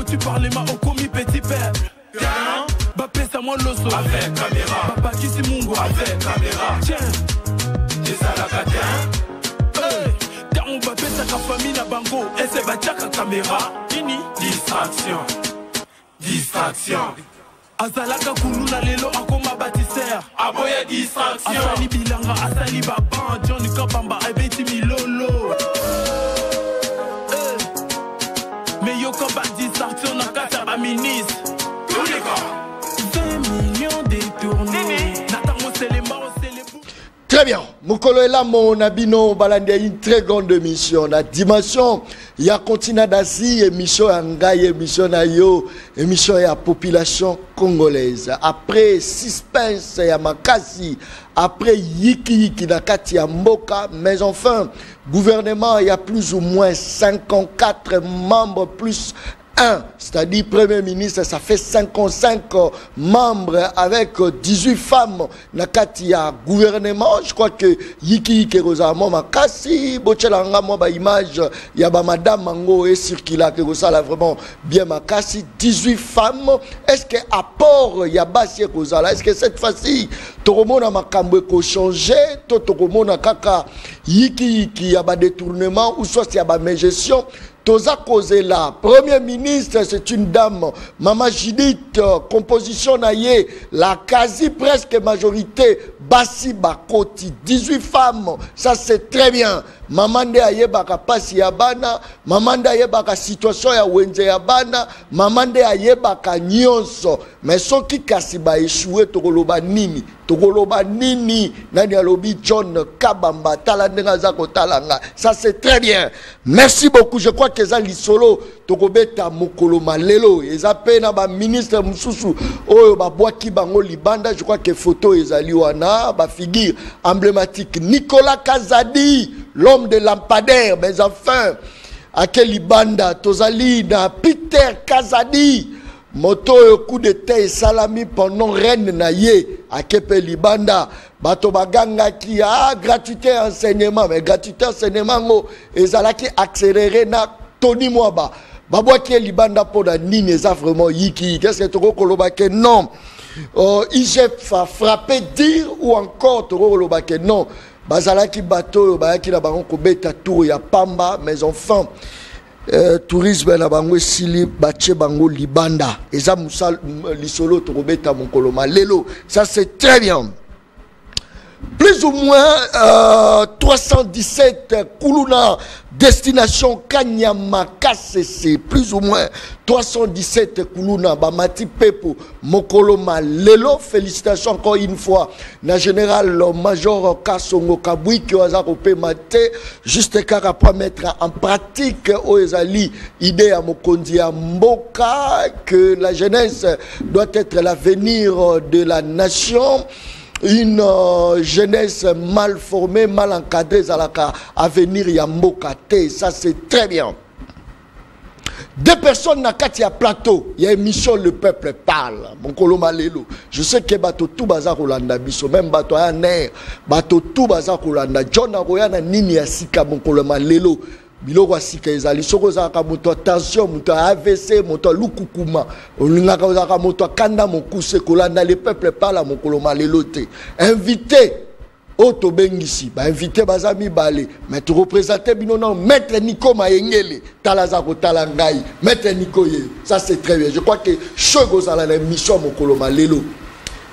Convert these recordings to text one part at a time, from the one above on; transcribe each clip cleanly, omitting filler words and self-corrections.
tu parles ma au commis petit peuple. Bah pèse à moi l'osso avec caméra. Papa qui c'est Mungo avec caméra. Tiens, c'est ça la catin. Hey, on va pèse à ta famille na bango. Et c'est va dire caméra. Fini. Distraction. Distraction. Azalaka kuluna lelo akoma bâtisseur. Aboya distraction. Asali bilanga, asali baban. Johnny Kabamba, ebeti milolo. Mais yo comme pas distraction na kata ba ministre. 20 millions détournés. Nathan Moselema, très bien. Mokolo est là, mon abino balande une très grande émission. La dimension, il y a continent d'Asie, émission Angaï, émission Nayo, émission ya population congolaise. Après suspense ya makasi, après yiki nakati ya mboka, mais enfin, gouvernement, il y a plus ou moins 54 membres plus 1, c'est-à-dire Premier ministre, ça fait 55 membres avec 18 femmes. Nakatia gouvernement, je crois que Yiki Kerosamo Makasi, Bochelanga, moi, image, Yaba Madame Mango et Circula Kerosala vraiment bien Makasi, 18 femmes. Est-ce que à port Yaba Kerosala, est-ce que cette fois-ci, Toromona Makambo ko changé, Toromona Kaka, Yiki Yaba détournement, ou soit Yaba gestion. Toza causé là. Premier ministre, c'est une dame. Maman Judith, composition naïe, la quasi presque majorité, Bassi Bakoti, 18 femmes. Ça c'est très bien. Maman de ayebaka pasi yabana, maman de ayebaka situation ya wenze yabana, maman de ayebaka nyonso. Mais ceux qui kasiba échoué tokoloba nini, nani alobi John Kabamba, talandenga zako talanga. Ça c'est très bien. Merci beaucoup. Je crois que ça lisolo tokobeta mokolo malelo. Eza pena ba ministre mususu oyo ba boaki bango libanda. Je crois que photo ezali wana ba figure emblématique Nicolas Kazadi, l'homme de lampadaire. Mais enfin, à quel libanda tozali na Peter Kazadi. Moto coup de thé salami pendant reine naye à Kepe Libanda. Bato baganga qui a gratuité enseignement, mais gratuité enseignement ngo ezalaki accéléré na Tony Mwaba. Babwa qui est Libanda pour la nini ça vraiment yiki. Qu'est-ce que toko kolobake non. IGF a frappé dire ou encore toko kolobake non. Bazalaki bato bayaki na bango ko beta tour ya pamba mais enfin tourisme na bango sili bache bango libanda eza musal lisolo tokobeta mokolo malelo. Ça c'est très bien. Plus ou moins 317 Kuluna destination Kanyama KCC, plus ou moins 317 Kuluna Bamati Pepo Mokolo Malelo. Félicitations encore une fois na général major Kasongo Kabui qui a coupé maté juste car pour mettre en pratique Oezali idée à Mokondi à Mboka que la jeunesse doit être l'avenir de la nation. Une jeunesse mal formée, mal encadrée, à venir Yambokate, ça c'est très bien. Deux personnes na kati ya plateau, il y a émission Le Peuple Parle, mon kolomalelo. Je sais que bato tout bazar Rolanda biso, même bato ya ner, bato tout bazar Rolanda. John Aroyana nini ya sika mon kolomalelo. Biloko asika ezali soko zaka moto attention moto AVC moto lukukuma olingaka zaka moto kanda mokuse kolanda Le Peuple Parle mokolo malelo te invité auto bengisi ba invité bazami balé mais tu représenter bino non maître Nico Mayengele talaza ko talangai maître Nico ye ça c'est très bien. Je crois que chogo za la mission mokolo malelo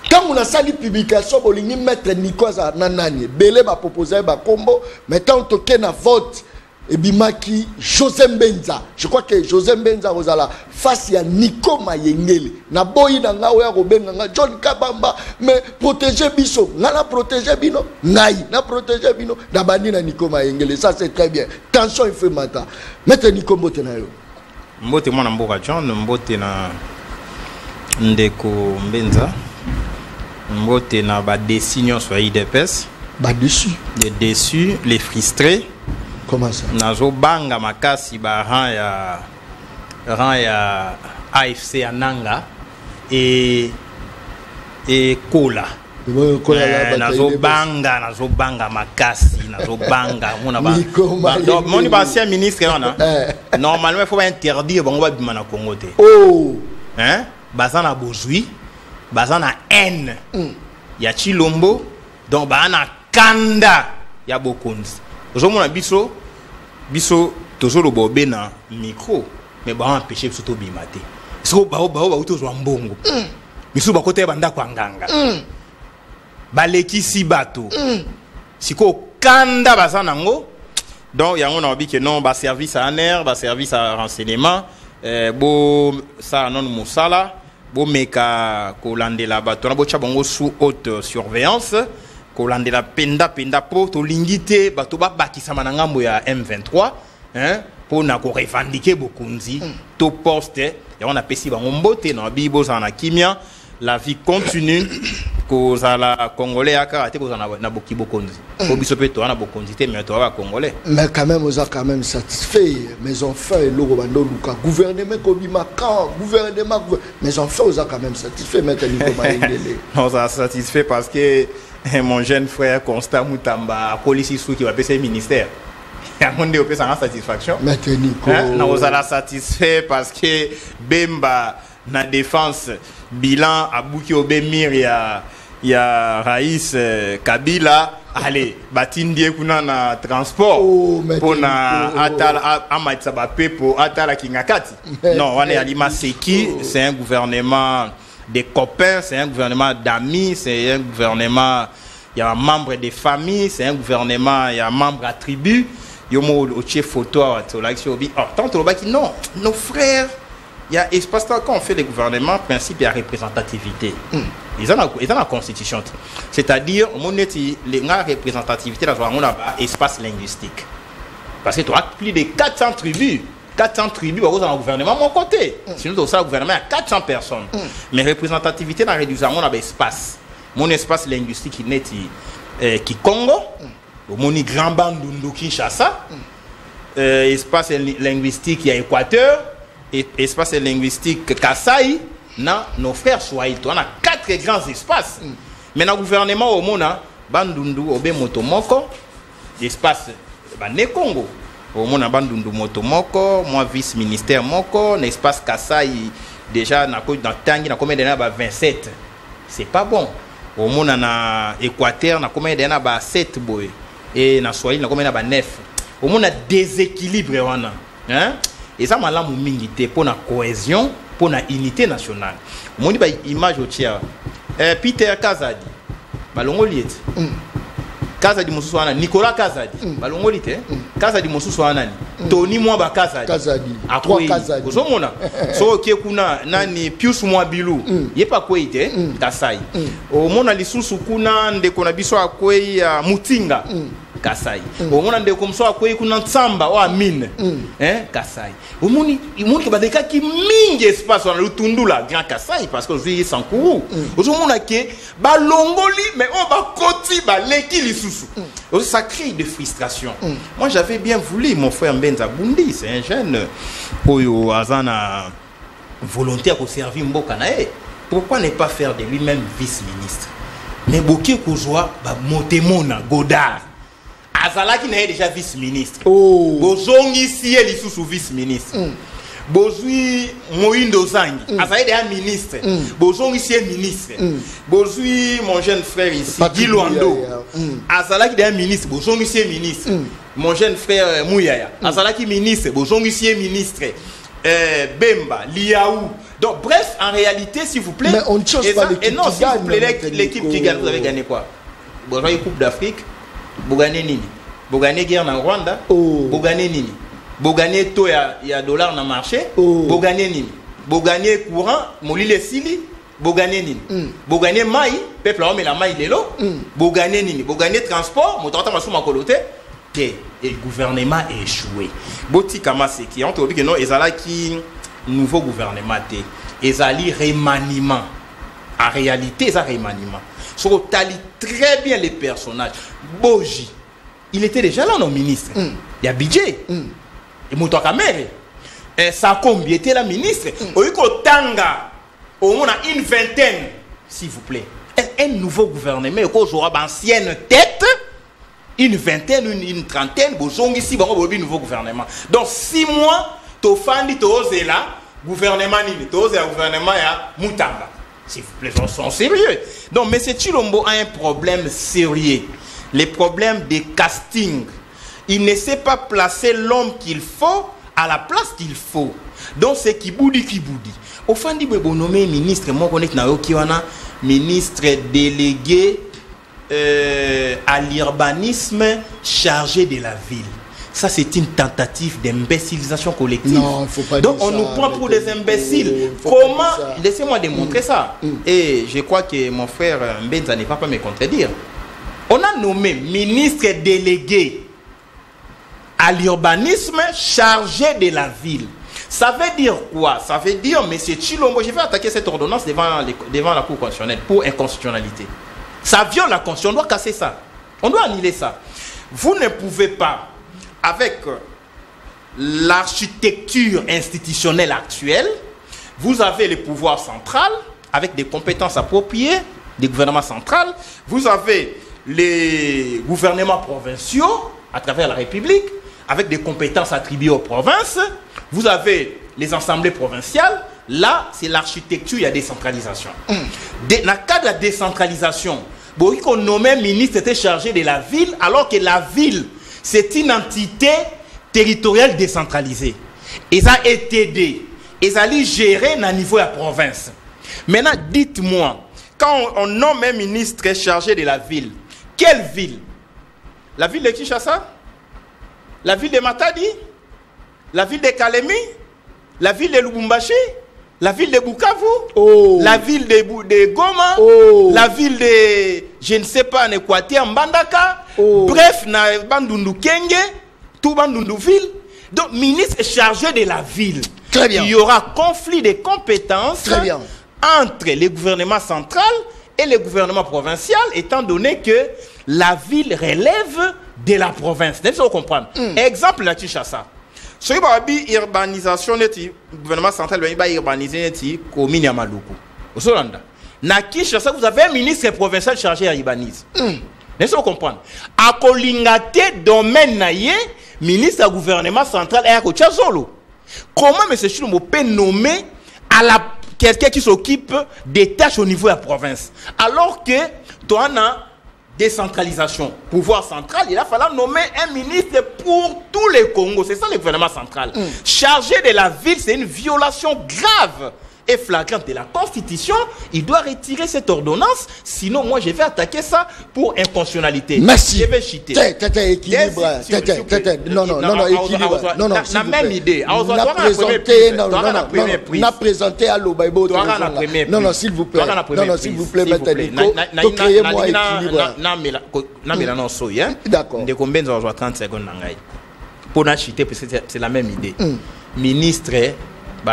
quand on a sali publication bolingi maître Nico za nanani belé ba proposer ba combo mais tant toke na vote et bimaki José Mbenza. Je crois que José Mbenza ozala face à Nico Mayengele na boyi na nga oya kobenga nga John Kabamba mais protéger biso ngala protéger bino ngai na protéger bino na bandi na Nico Mayengele. Ça c'est très bien. Tension il fait matin. Maître Nico mbote na yo mbote mwana mboka John mbote na ndeko Mbenza mbote na ba décision soit IDPS ba dessus les déçus les frustrés. Comment ça? Nazo banga makasi ba ran ya AFC Ananga et Kola nazobanga makasi nazobanga moni bancien ministre wana normalement il faut interdire bango babima na Congo te baza na bozwi baza na haine ya Chilombo donc baza na kanda ya bokonzi ozomona biso tozoloba obe na micro mais baempêche biso tobima te siko bautozwa mbongo biso bakote bandako anganga balekisi bato siko kanda baza nango donc yango na obike non ba service à aner ba service à renseignement bo ça non musala bo meka kolandela bato na bo chabongo sous haute surveillance kolandela penda po to lingite bato ba bakisama na ngambo ya M23 pour na ko revendiquer bokunzi to poste ya on a pesi bango mbote na bibo za na kimia la vie continue cause la congolais a karaté cause na boki bokonzi ko biso pe to na bokonzi te mais to ba congolais mais quand même on a quand même satisfait mes enfants et loro bando luka gouvernement ko bimaka gouvernement mes enfants on a quand même satisfait mais tellement malingele on a satisfait parce que mon jeune frère Constant Mutamba a police sous qui va passer ministère a monde pe sans satisfaction maintenant on a satisfait parce que Bemba na défense bilan abuki obemir ya Raïs Kabila allez batindie kuna na transport pona atala amaitsa ba pepo atala kingakati non on est alima seki c'est un gouvernement des copains c'est un gouvernement d'amis c'est un gouvernement il y a un membre des familles c'est un gouvernement il y a un membre à tribu yomo au chef photo à tolaki obi tant tolobaki non nos frères il y a espace quand on fait les gouvernements principe il y a représentativité ils ont la constitution c'est-à-dire on est la représentativité dans un espace linguistique parce que tu as plus de 400 tribus dans un gouvernement mon côté sinon dans ça gouvernement il y a 400 personnes mais représentativité dans réduisant on a espace mon espace linguistique qui n'est qui Congo mon grand bandundu Kinshasa espace linguistique il y a Équateur et espace linguistique Kasaï, nos frères Swahili. On a 4 grands espaces. Mais dans le gouvernement, au monde, Bandundu, Obe Motomoko, espace Bané Congo. Au monde, Bandundu Motomoko, moi vice-ministère Moko, l'espace Kasaï, déjà, dans Tangi, dans combien d'années 27. C'est pas bon. Au monde, dans Équateur, dans combien d'années 7 boy. Et dans Swahili, dans combien d'années 9. Au monde, a déséquilibre. Hein? Et ça m'a l'amour mingité pour la cohésion, pour la unité nationale. Mon dit image au tiers. Peter Kazadi, balongoliet. Kazadi Moussouana, Nicolas Kazadi, balongoliet. Kazadi Moussouana, Tony Mwaba Kazadi. À 3 Kazadi. Vous savez so qui kuna nani Pius Mwabilou. Il pas quoi ite Kasai. Au mona lisusu kuna ndeko biso akwei Mutinga. Kasai. Au monde de comme ça quoi kuna Tsamba wa mine. Kasai. Au monde que badeka ki mingi espace dans le Tundula grand Kasai parce que je sans courou. Au monde que balongoli mais on va koti ba leki lisusu. Ça crée de frustration. Moi j'avais bien voulu mon frère Mbenza Bundi, c'est un jeune oyo azana volontaire pour servir mboka na e. Pourquoi ne pas faire de lui-même vice-ministre? Mais boké kozwa ba motemona Godard. Azalaki na déjà vice-ministre. Bozongi si eli sous vice-ministre. Bozui Moindo Zangi. Azalaki déjà ministre. Bozongi si ministre. Bozui mon jeune frère ici Giloando. Azalaki déjà ministre. Bozongi si ministre. Mon jeune frère Mouyaya. Azalaki ministre. Bozongi si ministre. Bemba, Liaou. Donc bref, en réalité, s'il vous plaît. Mais on ne change pas l'équipe. Et non, s'il vous plaît, l'équipe qui gagne, vous avez gagné quoi? Vous avez Coupe d'Afrique. Vous gagnez nini? Vous gagnez guerre en Rwanda? Vous gagnez nini? Vous gagnez taux ya dollar dans le marché? Vous gagnez nini? Vous gagnez courant? Molile Sili? Vous gagnez nini? Vous gagnez maï? Peuple homme et la maï l'élo? Vous gagnez nini? Vous gagnez transport? Vous t'entendez ma coloté? Et le gouvernement est échoué. Boti Kamase qui ont dit que non, ils ont qui nouveau gouvernement ils ont remaniement. En réalité, ça remaniement. So tali très bien les personnages. Boji, il était déjà là, non ministre. Il y a budget. Et Mouto Kamere. Sakombi était la ministre. Oyuko Tanga, au moins une vingtaine, s'il vous plaît. un nouveau gouvernement, et qu'on aura d'anciennes têtes, une vingtaine, une trentaine, ici, un nouveau gouvernement. Donc 6 mois, tu fais là, gouvernement, gouvernement à Moutamba. S'il vous plaît, ils sont sérieux. Donc, M. Tshilombo a un problème sérieux. Les problèmes de casting. Il ne sait pas placer l'homme qu'il faut à la place qu'il faut. Donc, c'est Kiboudi. Au fond, il faut nommer ministre, moi, je connais ministre délégué à l'urbanisme chargé de la ville. Ça, c'est une tentative d'imbécilisation collective. Non, il faut pas donc, dire on ça, nous prend pour des imbéciles. Comment? Laissez-moi démontrer ça. Et je crois que mon frère Mbenza n'est pas me contredire. On a nommé ministre délégué à l'urbanisme chargé de la ville. Ça veut dire quoi? Ça veut dire, M. Tshilombo, je vais attaquer cette ordonnance devant la Cour constitutionnelle pour inconstitutionnalité. Ça viole la Constitution, on doit casser ça. On doit annuler ça. Vous ne pouvez pas, avec l'architecture institutionnelle actuelle, vous avez le pouvoir central avec des compétences appropriées, des gouvernements centraux, vous avez les gouvernements provinciaux à travers la République avec des compétences attribuées aux provinces, vous avez les assemblées provinciales, là c'est l'architecture, il y a décentralisation. Dans le cas de la décentralisation, qu'on nommait ministre était chargé de la ville alors que la ville c'est une entité territoriale décentralisée. Et ça a été aidé. Et ça a géré à niveau de la province. Maintenant, dites-moi, quand on nomme un ministre chargé de la ville, quelle ville? La ville de Kinshasa? La ville de Matadi? La ville de Kalemi? La ville de Lubumbashi? La ville de Bukavu? La ville de Goma? La ville de, je ne sais pas, en Équateur, Mbandaka? Bref, na Bandundu Kenge, tout Bandundu ville. Donc, ministre chargé de la ville. Très bien. Il y aura conflit de compétences entre les gouvernements centraux et les gouvernements provinciaux, étant donné que la ville relève de la province. Vous comprenez? Exemple, la Kinshasa. Si vous avez une urbanisation, le gouvernement central va urbaniser la commune de Maluku. Au Solanda. Na Kinshasa, vous avez un ministre provincial chargé à urbaniser. Vous comprenez? À Kolingate, domaine naïe, ministre du gouvernement central est à Kochazolo. Comment M. Tshilombo peut nommer à quelqu'un qui s'occupe des tâches au niveau de la province? Alors que toi, on a décentralisation, pouvoir central, il a fallu nommer un ministre pour tous les Congos. C'est ça le gouvernement central. Chargé de la ville, c'est une violation grave et flagrante de la Constitution. Il doit retirer cette ordonnance, sinon moi je vais attaquer ça pour inconstitutionnalité. Merci. Je vais chiter. Équilibre. Non, équilibre. Non, la même idée. On a présenté à l'Obaïbo. Non, s'il vous plaît. Non, s'il vous plaît, Maître Nico. Créez-moi équilibre. D'accord. De combien de 30 secondes pour chiter, c'est la même idée. Ministre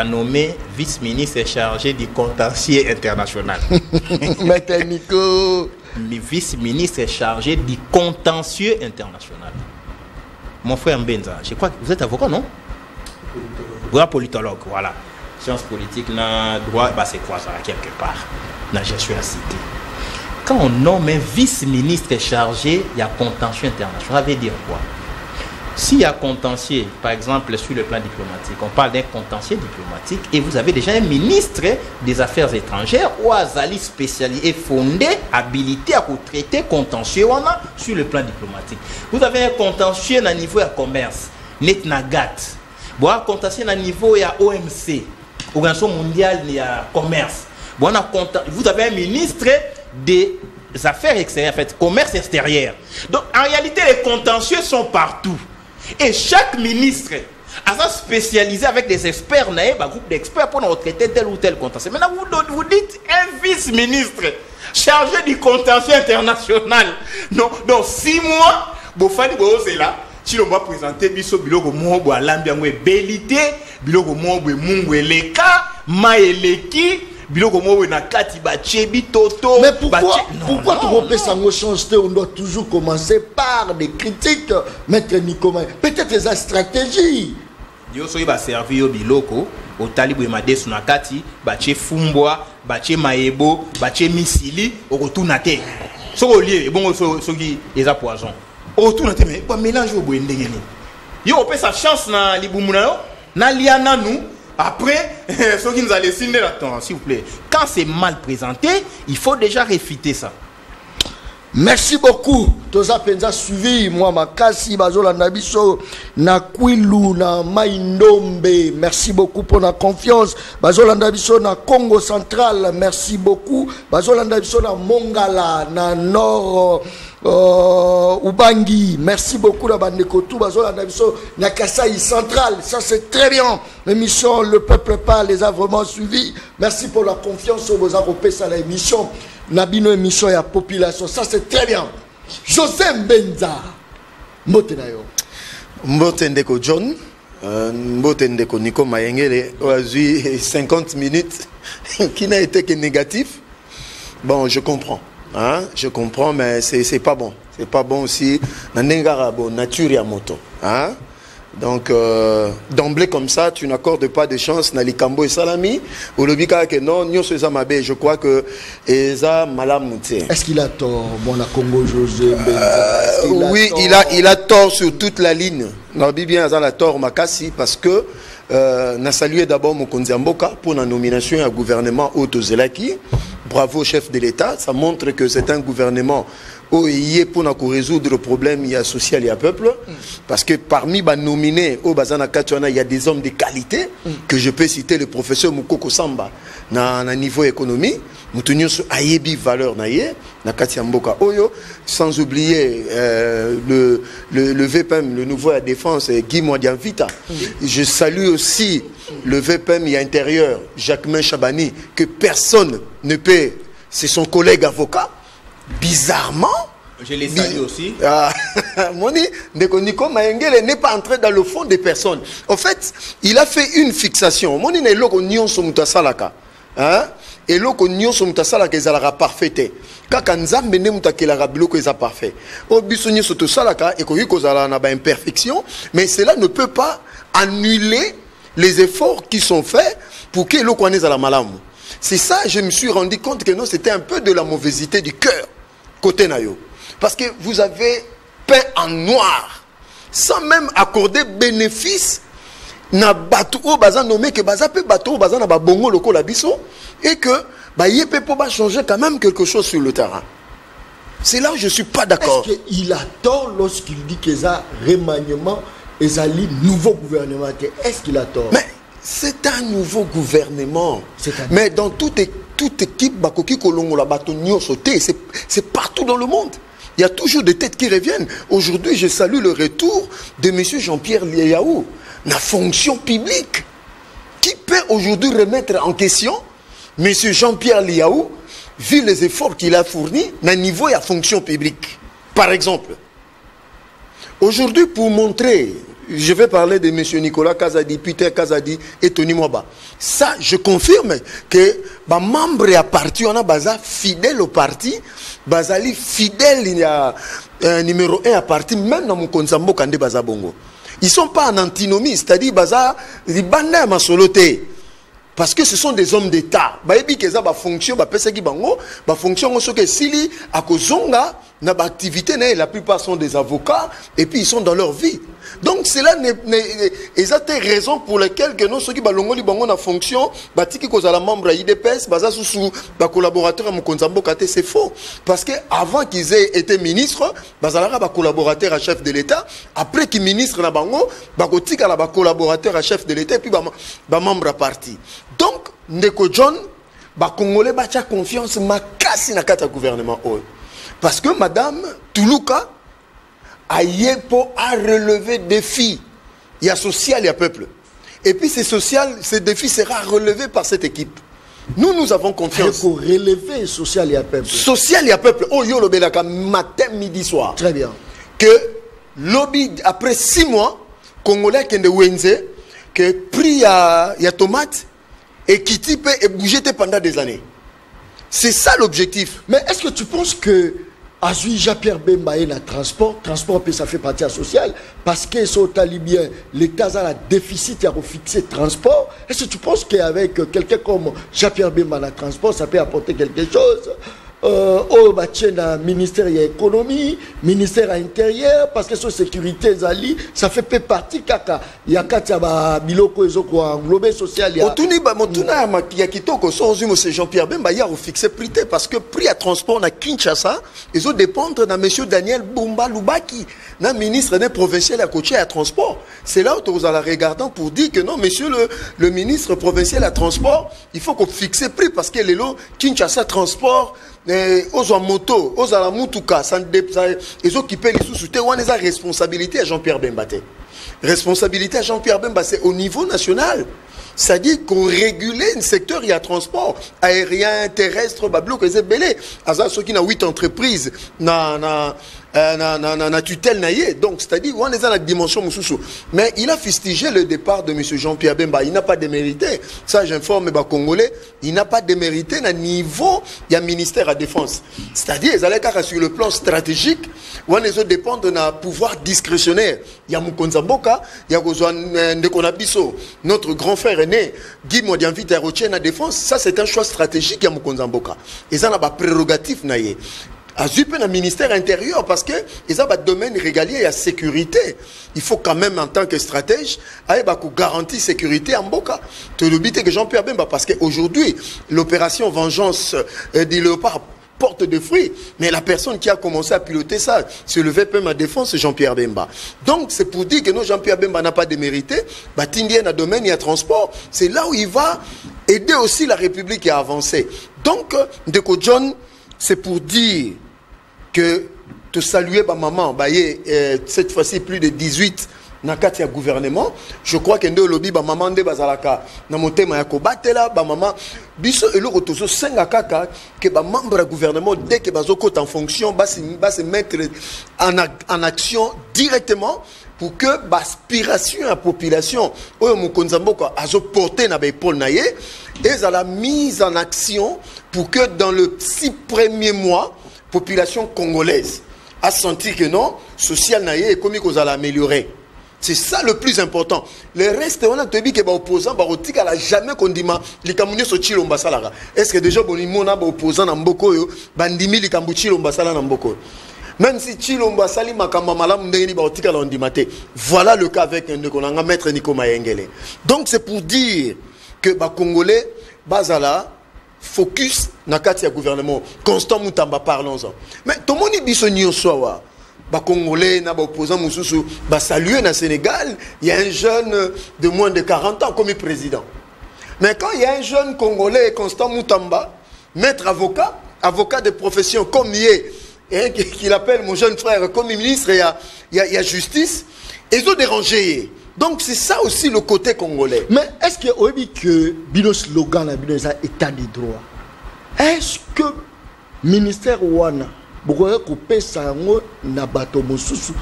nommé vice-ministre chargé du contentieux international. Maître Nico. Vice-ministre chargé du contentieux international. Mon frère Mbenza, je crois que vous êtes avocat, non? Vous êtes politologue, voilà. Sciences politiques, droit, c'est quoi ça, quelque part? Je suis à citer. Quand on nomme un vice-ministre chargé, il y a contentieux international. Ça veut dire quoi? S'il y a contentieux, par exemple, sur le plan diplomatique, on parle d'un contentieux diplomatique et vous avez déjà un ministre des Affaires étrangères ou Azali spécialisé et fondé, habilité à traiter contentieux sur le plan diplomatique. Vous avez un contentieux à niveau de commerce, Netnagat. Bon, un contentieux à niveau de OMC, Organisation mondiale de commerce. Bon, vous avez un ministre des Affaires extérieures, en fait, commerce extérieur. Donc, en réalité, les contentieux sont partout. Et chaque ministre a spécialisé avec des experts, un groupe d'experts pour traiter tel ou tel contentieux. Maintenant, vous dites un vice-ministre chargé du contentieux international. Donc 6 mois, c'est là. Si on va présenter Bisso Biloko Mongo à l'ambiance Belité, Biloko Mongo Leka, Maeleki, Biloko Mongo Nakati Bachebi Toto. Mais pourquoi on doit toujours commencer par des critiques, Maître Nico? Peut-être des stratégies. Yo soy va servir Biloko au talibu et madesu nakati bache fumbwa bache maebo bache misili au retour nate so au lieu bon so qui les a poison au retour nate mais pas mélange au boye ndengeni yo on peut sa chance na libumuna yo na liana nous après ceux qui nous allaient signer là-dedans s'il vous plaît quand c'est mal présenté il faut déjà réfuter ça. Merci beaucoup. Toza penza suivi moi makasi bazolanda biso na Kwilu na Maindombe. Merci beaucoup pour la confiance. Bazolanda biso na Congo central. Merci beaucoup. Bazolanda biso na Mongala na Nord Ubangi. Merci beaucoup la bande Kotou. Bazolanda biso na Kasai central. Ça c'est très bien. L'émission Le Peuple Parle les a vraiment suivis. Merci pour la confiance au Bozar Opesa la émission. Nabino émission ya population, ça c'est très bien. José Benza, Mbotenayo. Mbotendeko John, Mbotendeko Nico Mayengele, oazui 50 minutes, qui n'a été que négatif. Bon, je comprends, hein? Je comprends, mais c'est pas bon. C'est pas bon aussi. Nandengara bon nature ya moto, hein? Donc, d'emblée comme ça, tu n'accordes pas de chance na likambo et salami. Ou le bika que non, nyo se zamabe. Je crois que Eza Malamouté. Est-ce qu'il a tort, mon Congo José? Oui, il a tort sur toute la ligne. Nabi bien Eza la tort Makasi parce que n'a salué d'abord Mokonzi Mboka pour la nomination à gouvernement Otozelaki. Bravo chef de l'État. Ça montre que c'est un gouvernement où il est pour résoudre le problème social et à peuple. Parce que parmi les nominés au Bazana Katuana, il y a des hommes de qualité que je peux citer le professeur Moukoko Samba na niveau économie. Nous tenions sur Ayebi valeur naïe na Katia Mboka Oyo, sans oublier le VPM, le nouveau à la défense Guy Modianvita. Je salue aussi le VPM et intérieur Jacquemin Chabani que personne ne peut, c'est son collègue avocat. Bizarrement, je les salue aussi. Moni Nico Mayengele n'est pas entré dans le fond des personnes. En fait, il a fait une fixation. Moni n'est pas union sur Mutasalaka. Et là, union sur Mutasalaka, ils aura parfaité. Quand Nzambe ne mutakelaka biloko ils a parfait. Au bisonnier sur Mutasalaka, et qu'on a une imperfection, mais cela ne peut pas annuler les efforts qui sont faits pour que l'on connaisse la malam. C'est ça, je me suis rendu compte que non, c'était un peu de la mauvaiseté du cœur. Côté Nayo. Parce que vous avez peint en noir, sans même accorder bénéfice, na bateau au bazan nommé que baza pe bateau bazan na ba bongo loko la biso et que ba yepé pour changer quand même quelque chose sur le terrain. C'est là où je suis pas d'accord. Est-ce qu'il a tort lorsqu'il dit que ça remaniement et ça nouveau gouvernement? Est-ce qu'il a tort? Mais c'est un nouveau gouvernement. Mais dans toute équipe, Bakoki Kolongo, la bâtonnière sauté, c'est partout dans le monde. Il y a toujours des têtes qui reviennent. Aujourd'hui, je salue le retour de M. Jean-Pierre Liaou, la fonction publique. Qui peut aujourd'hui remettre en question M. Jean-Pierre Liaou, vu les efforts qu'il a fournis, à niveau de la fonction publique? Par exemple, aujourd'hui, pour montrer... Je vais parler de M. Nicolas Kazadi, Peter Kazadi et Tony Mwaba. Ça, je confirme que les membres à parti, on a baza fidèle au parti, bazali fidèle il y a numéro 1 à parti, même dans mon konsambo kande baza bongo. Ils ne sont pas en antinomie, c'est-à-dire baza li banda ma soloté. Parce que ce sont des hommes d'État. Baebi keza ba fonction ba pesa ki bango, ba fonction on soke sili akozonga na ba activité la plupart sont des avocats et puis ils sont dans leur vie. Donc cela ils ont des raisons pour lesquelles que non ceux qui balongoli bango na fonction batiki kozala membre IDPS baza sous ba collaborateur à Mokonzambo Kate, c'est faux parce que avant qu'ils aient été ministres bazala ba collaborateur à chef de l'État, après qu'ils ministre na bango bakotika la ba collaborateur à chef de l'État et puis ba membre à parti. Donc, Ndeko John, ba Congolais bacha confiance makasi na kata gouvernement. Parce que Madame Toulouka a relevé des défis. Il y a social, il y a peuple. Et puis ces défis sera relevé par cette équipe. Nous avons confiance. Il faut relever social, il y a peuple. Social, il y a peuple. Oh yo lobelaka matin, midi, soir. Très bien. Que lobby après 6 mois, Congolais qui ne wenze, que prix ya tomate et qui type et bougé pendant des années. C'est ça l'objectif. Mais est-ce que tu penses que Azui Jean-Pierre Bemba est dans le transport, ça fait partie social, parce que sur bien, l'État a un déficit à refixer transport. Est-ce que tu penses qu'avec quelqu'un comme Jean-Pierre Bemba dans le transport, ça peut apporter quelque chose? Au ministère de l'économie, ministère intérieur, parce que sur sécurité, ça fait peu partie kaka. Il y a quatre biloko ezoko englobé social. Il y a kitoko c'est Jean-Pierre Bemba il a refixé prix parce que prix à transport na Kinshasa, ils ont dépendre de monsieur Daniel Bumba Lubaki, na ministre des provincial à côté à transport. C'est là où vous allez regarder pour dire que non, monsieur le ministre provincial à transport, il faut qu'on fixe prix parce que les lots Kinshasa transport aux moto, aux la mutuka, ils occupent les sous-soutés, on a la responsabilité à Jean-Pierre Bemba. Responsabilité à Jean-Pierre Bemba, c'est au niveau national. C'est-à-dire qu'on régule un secteur, il y a transport aérien, terrestre, bablo, que c'est belé. Azar, ceux qui ont 8 entreprises, na tutelle naïe. Donc, c'est-à-dire, on est dans la dimension moussoussou. Mais il a fustigé le départ de M. Jean-Pierre Bemba. Il n'a pas démérité. Ça, j'informe les Congolais. Il n'a pas démérité à niveau, il y a ministère à défense. C'est-à-dire, ils allaient sur le plan stratégique, on les autres dépendent d'un pouvoir discrétionnaire. Il y a Moukonza Mboka, il y a Ndekonabiso, notre grand frère aîné, Guy Modianvite à Rochen à défense. Ça, c'est un choix stratégique, il y a Moukonza Mboka. Ils ont un prérogatif naïe. À Zupen, un ministère intérieur, parce que ils ont un domaine régalier et à sécurité. Il faut quand même, en tant que stratège, garantir sécurité en Boka. Tu le que Jean-Pierre Bemba, parce qu'aujourd'hui, l'opération Vengeance des Léopards porte de fruits. Mais la personne qui a commencé à piloter ça, se lever peu ma défense, c'est Jean-Pierre Bemba. Donc, c'est pour dire que non, Jean-Pierre Bemba n'a pas démérité. Tindien a domaine, il y a transport. C'est là où il va aider aussi la République à avancer. Donc, Ndeko John, c'est pour dire que te saluer maman, cette fois-ci plus de 18 nakati ya gouvernement. Je crois que ndo lobi maman de bazalaka na motema ya kobatela maman biso eloko tozo senga kaka que membre du gouvernement dès que bazoko en fonction va se mettre en action directement pour que l'aspiration à la population oyo mokonza mboka azo porter na ba épaule na ye et à la mise en action pour que dans le 6 premiers mois population congolaise a senti que non, social naïe et comique aux améliorer. C'est ça le plus important. Le reste, on a dit que les opposants, ils n'ont jamais condamné les Camerounais sur Chilomba Salara. Est-ce que déjà, les opposants dans Mboko, bandimi les Camerounais Chilomba Salara dans Mboko? Même si Chilomba Sali Makamba Malam Ndeni Baotika l'Ondimate. Voilà le cas avec un maître Nico Mayengele. Donc c'est pour dire que les Congolais, Bazala, focus na kati ya gouvernement Constant Moutamba, parlons-en. Mais tout le monde dit que soa ba Congolais na ba opposant mususu ba saluer na Sénégal, il y a un jeune de moins de 40 ans comme président. Mais quand il y a un jeune Congolais Constant Moutamba, maître avocat de profession comme il est, qu'il appelle mon jeune frère comme ministre, il y a justice, ils ont dérangé. Donc c'est ça aussi le côté congolais. Mais est-ce que vous avez que le slogan est état de droit? Est-ce que le ministère Wana a coupé ça na bato mosusu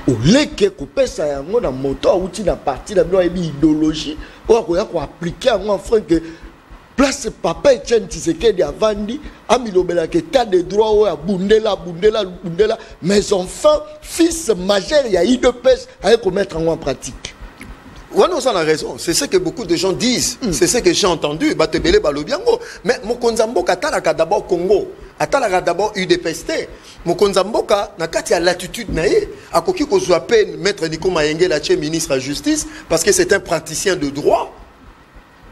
ou leke coupé ça na moto ou na parti na idéologie ou a appliquer en France que place papa Etienne Tshisekedi avandi amilobela que état de droit ou a bundela mais enfin fils majeur il y a eu de pêche à commettre en pratique. Oui, on a raison. C'est ce que beaucoup de gens disent. C'est ce que j'ai entendu. Mais Mokonza Mboka atalaka d'abord Congo. Atalaka d'abord UDPST. Mokonza Mboka n'a qu'à l'attitude naïe. A koki ko soit peine maître Nico Mayengele la ministre de la Justice parce que c'est un praticien de droit.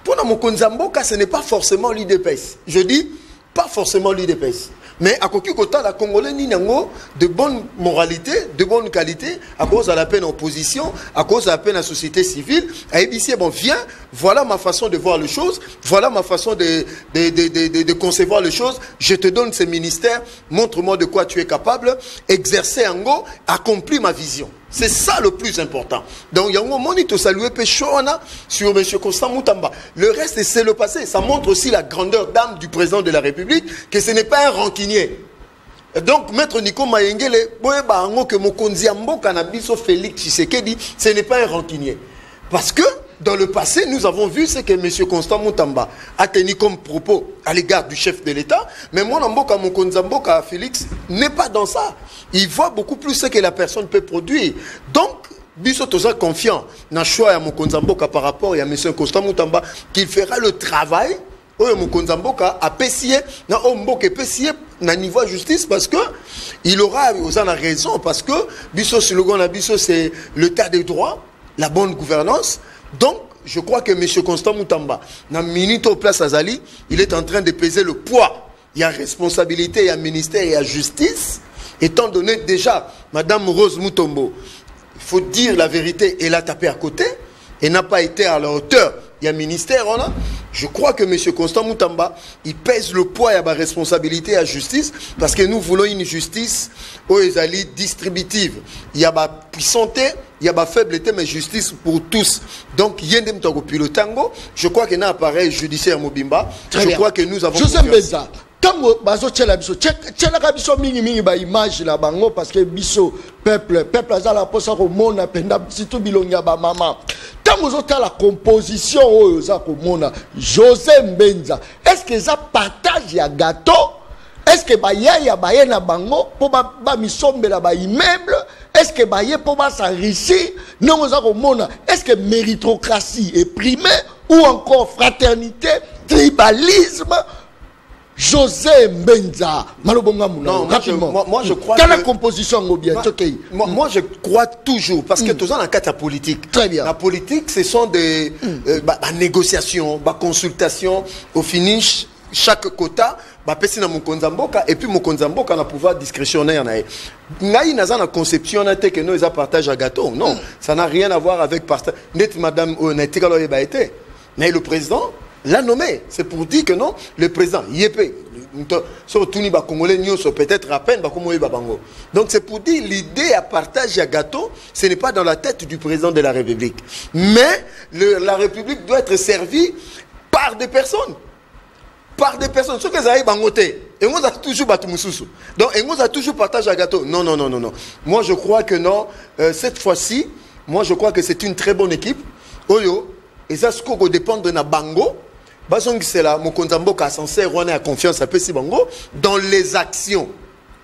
Pour Mokonza Mboka, ce n'est pas forcément l'UDPS. Je dis pas forcément l'UDPS. Mais à côté de la Congolais ni nango de bonne moralité, de bonne qualité, à cause de la peine en opposition, à cause de la peine en société civile. À ABC, bon, viens, voilà ma façon de voir les choses, voilà ma façon de concevoir les choses. Je te donne ce ministère, montre-moi de quoi tu es capable, exercer en go, accomplir ma vision. C'est ça le plus important. Donc, il y a un moment où il te salue Péchouana sur M. Constant Moutamba. Le reste, c'est le passé. Ça montre aussi la grandeur d'âme du président de la République, que ce n'est pas un rancunier. Donc, maître Nico Mayengele, que Mokonzi Mboka Nabiso Félix Tshisekedi, ce n'est pas un rancunier. Parce que dans le passé, nous avons vu ce que M. Constant Moutamba a tenu comme propos à l'égard du chef de l'État. Mais moi, mon Konzamboka, Félix, n'est pas dans ça. Il voit beaucoup plus ce que la personne peut produire. Donc, Biso Toza confiant dans le choix de Mokonzamboka par rapport à M. Constant Moutamba qu'il fera le travail où Mokonzamboka a pessié na Omboke pessié na niveau justice parce que il aura raison parce que Biso slogan Biso c'est l'état des droits, la bonne gouvernance. Donc je crois que M. Constant Moutamba na minute au place Azali, il est en train de peser le poids. Il y a responsabilité, il y a ministère, il y a justice. Étant donné déjà Madame Rose Mutombo, il faut dire la vérité, elle a tapé à côté et n'a pas été à la hauteur. Il y a un ministère, on a. Je crois que M. Constant Moutamba, il pèse le poids et la responsabilité à la justice parce que nous voulons une justice distributive. Il y a la puissance, il y a la faiblesse, mais justice pour tous. Donc, il y a un pilotango. Je crois qu'il y a un appareil judiciaire Mobimba. Je crois que nous avons... Joseph Benza, tango bazo tchela biso tchela biso mingi ba image la bango parce que biso peuple azala posa ko mona penda surtout bilonga ba mama tango zo la composition oyo za ko mona Joseph Benza est-ce que ça partage ya gâteau est-ce que ba ya ba na bango po ba misombela ba immeuble est-ce que ba ye po ba s'enrichir non za ko mona est-ce que méritocratie est primée ou encore fraternité tribalisme José Benza, non, moi je crois que la composition bien. Moi je crois toujours parce que tous en cas de politique. Très bien. La politique ce sont des négociations, des consultations au finish chaque quota pesi na Mokonzamboka et puis Mokonzamboka na pouvoir discrétionnaire na ngai naza na conception na te que nous ça partage à gâteau. Non, ça n'a rien à voir avec partage. Net madame Onetika lo ba été. Mais le président l'a nommé, c'est pour dire que non, le président, Yépé, peut-être à peine, donc c'est pour dire l'idée à partager à gâteau, ce n'est pas dans la tête du président de la République. Mais la République doit être servie par des personnes. Par des personnes. Ce que ça bangoté. Et on a toujours battu Moussoussou. Donc, et on a toujours partagé à gâteau. Non, non, non, non, non. Moi, je crois que non. Cette fois-ci, moi, je crois que c'est une très bonne équipe. Oyo, et ça, ce qu'on dépend de na bango. C'est là, Mokonzamboka sincère, on a confiance à Pessi Bango dans les actions.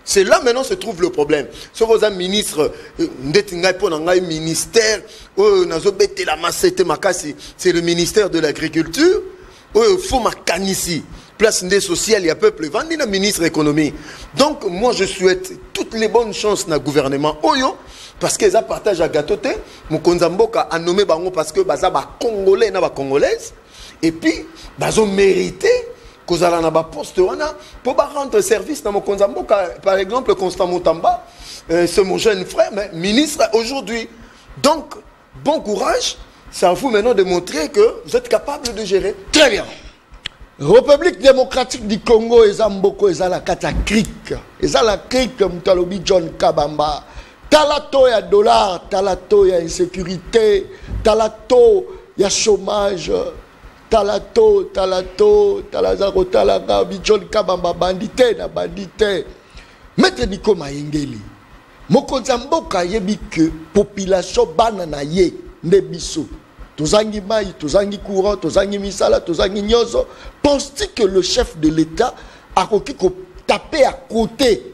C'est là maintenant se trouve le problème. Ce que vous avez ministre, ministère, c'est le ministère de l'Agriculture. Il faut ma ici. Place sociale, il y a peuple, il y a ministre de l'économie. Donc, moi, je souhaite toutes les bonnes chances dans le gouvernement. Oyo, parce qu'ils partagent à gâteau. Mokonzamboka a nommé Bango parce que Baza Congolais, n'a pas Congolaise. Et puis, ils ont mérité qu'ils aient un poste pour rendre service dans mon Konzamboka. Par exemple, Constant Moutamba, c'est mon jeune frère, mais ministre aujourd'hui. Donc, bon courage. C'est à vous maintenant de montrer que vous êtes capable de gérer. Très bien. République démocratique du Congo, ils ont beaucoup, ils ont la crique. Ils ont la crique, Moutalobi John Kabamba. Talato, il y a dollar, talato, il y a insécurité, talato, il y a chômage. Talato, talazaro, talaga, John Kabamba, bandité, na bandité. Maître Nico Mayengeli, Mokonzamboka yebi que population banana ye, nebiso. Tozangi maï, tozangi courant, tozangi misala, tozangi nyozo. Penses-tu que le chef de l'État a tapé à côté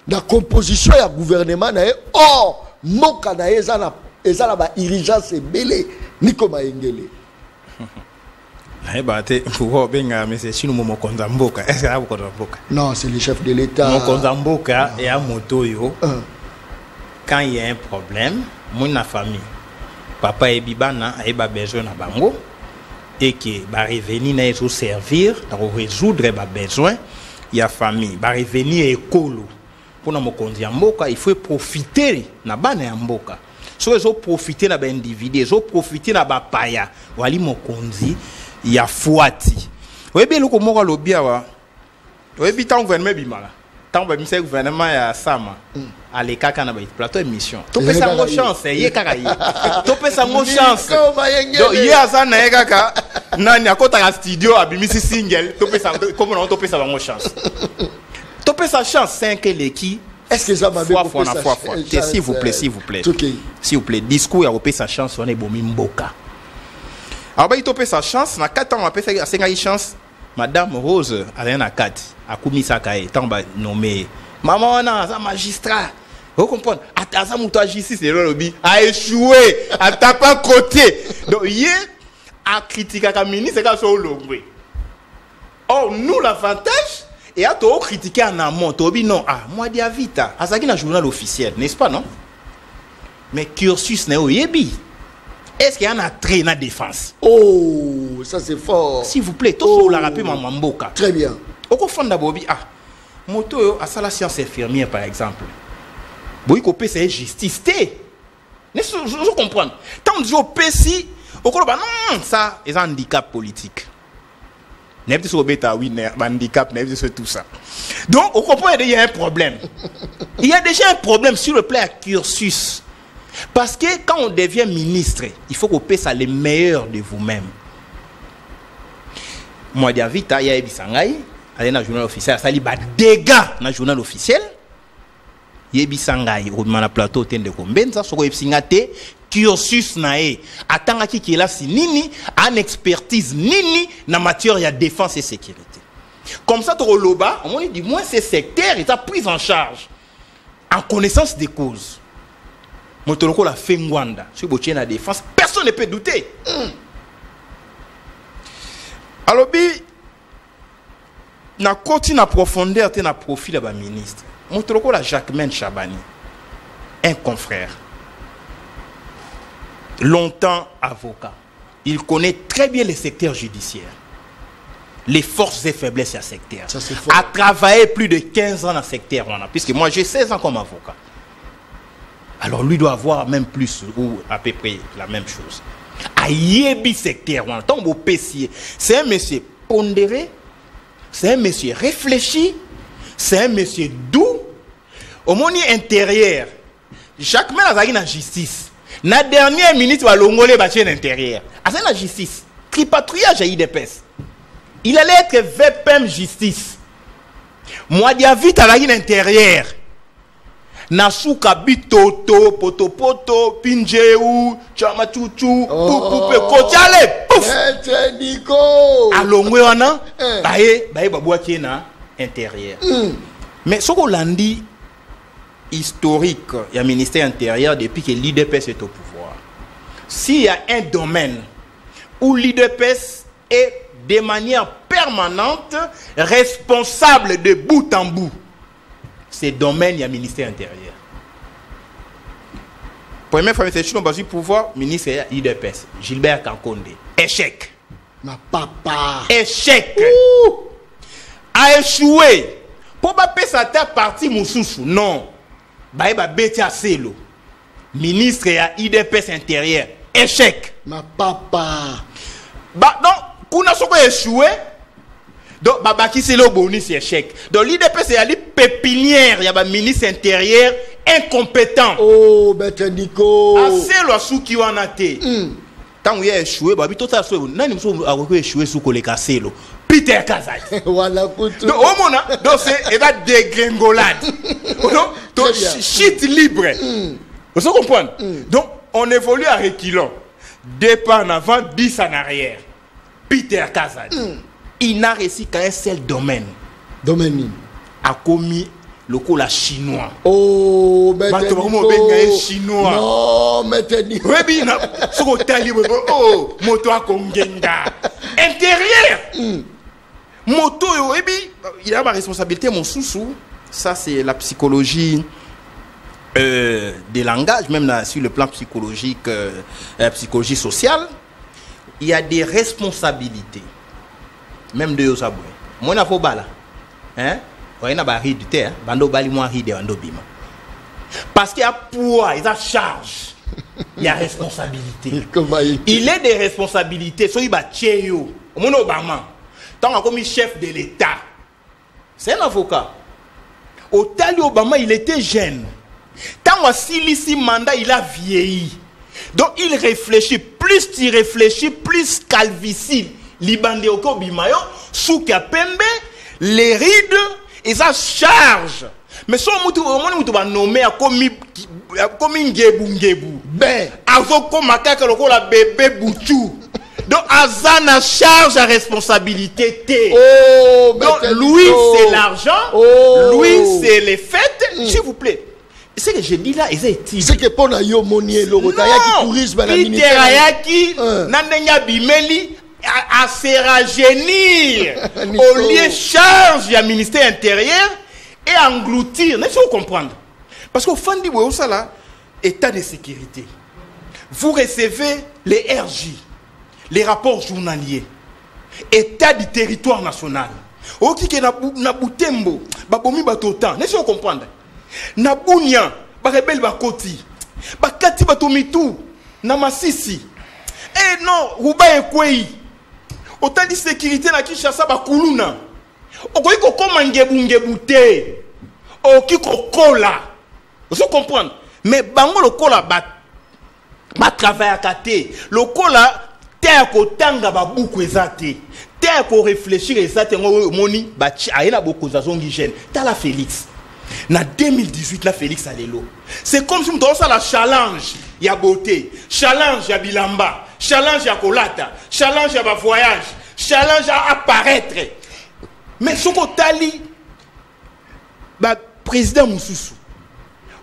de la composition et du gouvernement? Or, Moka na ezala ba irigence belé, Nico Mayengeli. Non, c'est le chef de l'État. Mokonzamboka et à Motoyo. Quand il y a un problème, mon famille, papa et bibana a besoin de bango et qui va revenir na servir, pour résoudre les besoins, il y a famille, va revenir écolo. Pour Mokonzamboka, il faut profiter na bana mboka. So ils ont profité na ba individu, ils ont profité na ba paya. Wali Mokonzi il y a Fouati. Oui, bien, le comment le bien, oui, bien, tant gouvernement bimala, tant que gouvernement ya Sama, allez, kaka na ba plateau émission. Topé sa mo chance, yé kaka yé. Topé sa mo chance. Donc yé asa na kaka, na ni akota na studio abimisi single, topé sa, comment on topé sa mo chance. Topé sa chance, 5 l'équipe. Est-ce que ça m'a fait fois. S'il vous plaît, s'il vous plaît. S'il vous plaît, discours a opé sa chance, on est bomi mboka. Alors il topé sa chance na 4 ans on a fait à 5 chance madame Rose a na 4 a commis ça kaé tant ba nommé maman on a magistrat. Vous comprenez? Attends, mon justice le lobby a échoué à taper côté. Donc hier a critiqué la ministre c'est sur le lobby. Or nous l'avantage et à toi critiquer en amont tobi non moi dia vita à ça qui na journal officiel n'est-ce pas non? Mais cursus n'est oyebi. Est-ce qu'il y a un trait dans la défense? Oh, ça c'est fort. S'il vous plaît, tout ça, la rappelle ma mamboka. Très bien. Au fond d'abord, moto à ça la science infirmière par exemple. Boy copé c'est justice té. Je comprends. Tant que je pèse au non, ça est un handicap politique. N'est-ce pas bêta oui, handicap, n'est-ce pas tout ça. Donc, on comprend qu'il y a un problème. Il y a déjà un problème sur le plan cursus. Parce que quand on devient ministre, il faut qu'on passe les meilleurs de vous-même. Moi, David, il y a Ebisangaï, il y a un journal officiel, ça y a des dégâts dans le journal officiel. Il y a Ebisangaï, on a un plateau de Kombenza, sur Ebisingate, cursus nae, attends qui est là, si nini, en expertise nini, dans la matière de défense et sécurité. Comme ça, au Loba, on dit, moins ces secteurs, ils sont pris en charge, en connaissance des causes. Motoroko la Fengwanda, sur la défense, personne ne peut douter. Alors, na continue à profondeur de na profil de ministre. Motoroko la Jacquemaine Chabani, un confrère, longtemps avocat. Il connaît très bien les secteurs judiciaires, les forces et faiblesses à secteur. A travaillé plus de 15 ans dans le secteur, puisque moi j'ai 16 ans comme avocat. Alors lui doit avoir même plus ou à peu près la même chose. Aïebi secteur, c'est un monsieur pondéré, c'est un monsieur réfléchi, c'est un monsieur doux. Au monde intérieur, chaque main a la justice. La dernière minute, va l'ongolé bâtir l'intérieur. C'est la justice. Tripatouillage à IDPS. Il allait être VPM justice. Moi, dia vite à l'intérieur. Nasuka bitoto, poto, pinjeu, chamachuchu, poupe, kochale, pouf! Nico! Alongwe wana, baye babouaki na intérieur. Mais ce qu'on l'a dit, historique, il y a un ministère intérieur depuis que l'IDPS est au pouvoir. S'il y a un domaine où l'IDPS est de manière permanente responsable de bout en bout, c'est domaine, il y a ministère intérieur. Première fois, c'est le pouvoir, ministère IDPS, Gilbert Kankonde. Échec. Ma papa. Échec. A échoué. Pour pas payer sa terre partie Moussoussou. Non. Baïba Betia Selo. Ministre et IDPS intérieur. Échec. Ma papa. Bah non, kuna soko échoué. Donc, Babaki c'est le bonus échec. Donc, l'IDP c'est aller pépinière, il y a un ministre intérieur incompétent. Oh, Bête Nico. Assez le sou qui en a été. Tant qu'il a échoué, Babi, tout ça, n'a pas échoué sous le casselo. Peter Kazai. Voilà, donc, au moment, donc c'est la dégringolade. Donc, shit libre. Vous comprenez? Donc, on évolue à reculons. 2 pas en avant, 10 en arrière. Peter Kazai. Il n'a réussi qu'un seul domaine. Domaine. A commis le coup la chinois. Oh, mais chinois. Non, mais t'es ni. Oui, bien. Oh, moto à Kongenga. Intérieur. Moto, il a ma responsabilité, mon sous-sous. Ça, c'est la psychologie des langages, même là, sur le plan psychologique, psychologie sociale. Il y a des responsabilités. Même de Yosaboué. Moi, je suis là. Hein? Il y a des de terre. Parce qu'il y a poids, il y a charge. Il y a responsabilité. Il est des responsabilités. So, il y a Tchéyo. Mon Obama. Tant comme chef de l'État. C'est un avocat. Au Tali Obama, il était jeune. Tant que mandat, il a vieilli. Donc, il réfléchit. Plus tu réfléchis, plus calvicile. Libandé au Kobimayo, Souka Pembe, les rides, et ça charge. Mais si on va nommer comme un gebu. Ben, avant qu'on macaque le la bébé bouchou. Donc, Azana charge à responsabilité T. Oh, donc, lui, c'est l'argent. Lui, c'est les fêtes. S'il vous plaît. C'est que je dis là, c'est que pour na yo monier logo non, Peter Ayaki, Nandenya Bimeli, à se rajeunir au lieu charge du ministère intérieur et engloutir. N'est-ce pas comprendre? Parce qu'au fond du ça là, état de sécurité. Vous recevez les RJ, les rapports journaliers, état du territoire national. Au qui na Butembo, babomi batotan. N'est-ce pas comprendre? Na Bunya, ba rebelle ba koti, ba kati ba tomitu, na Masisi. Eh non, Ruba Ekwei. Autant de sécurité na Kinshasa ba kuluna. Okoyi ko koma ngebungebute. Oki ko kola. Vous comprenez? Mais bango le kola ba travail à kate. Le kola terre ko tanga ba buku ezate. Terre ko réfléchir ezate ngo moni ba ayena boko zazongi jeune. Tala Félix. Na 2018 la Félix Alelo. C'est comme si on donne ça la challenge. Il y a beauté, challenge ya bilamba, challenge ya kolata, challenge ya ba voyage, challenge à apparaître. Mais ce qu'on tali ba président Moussoussou.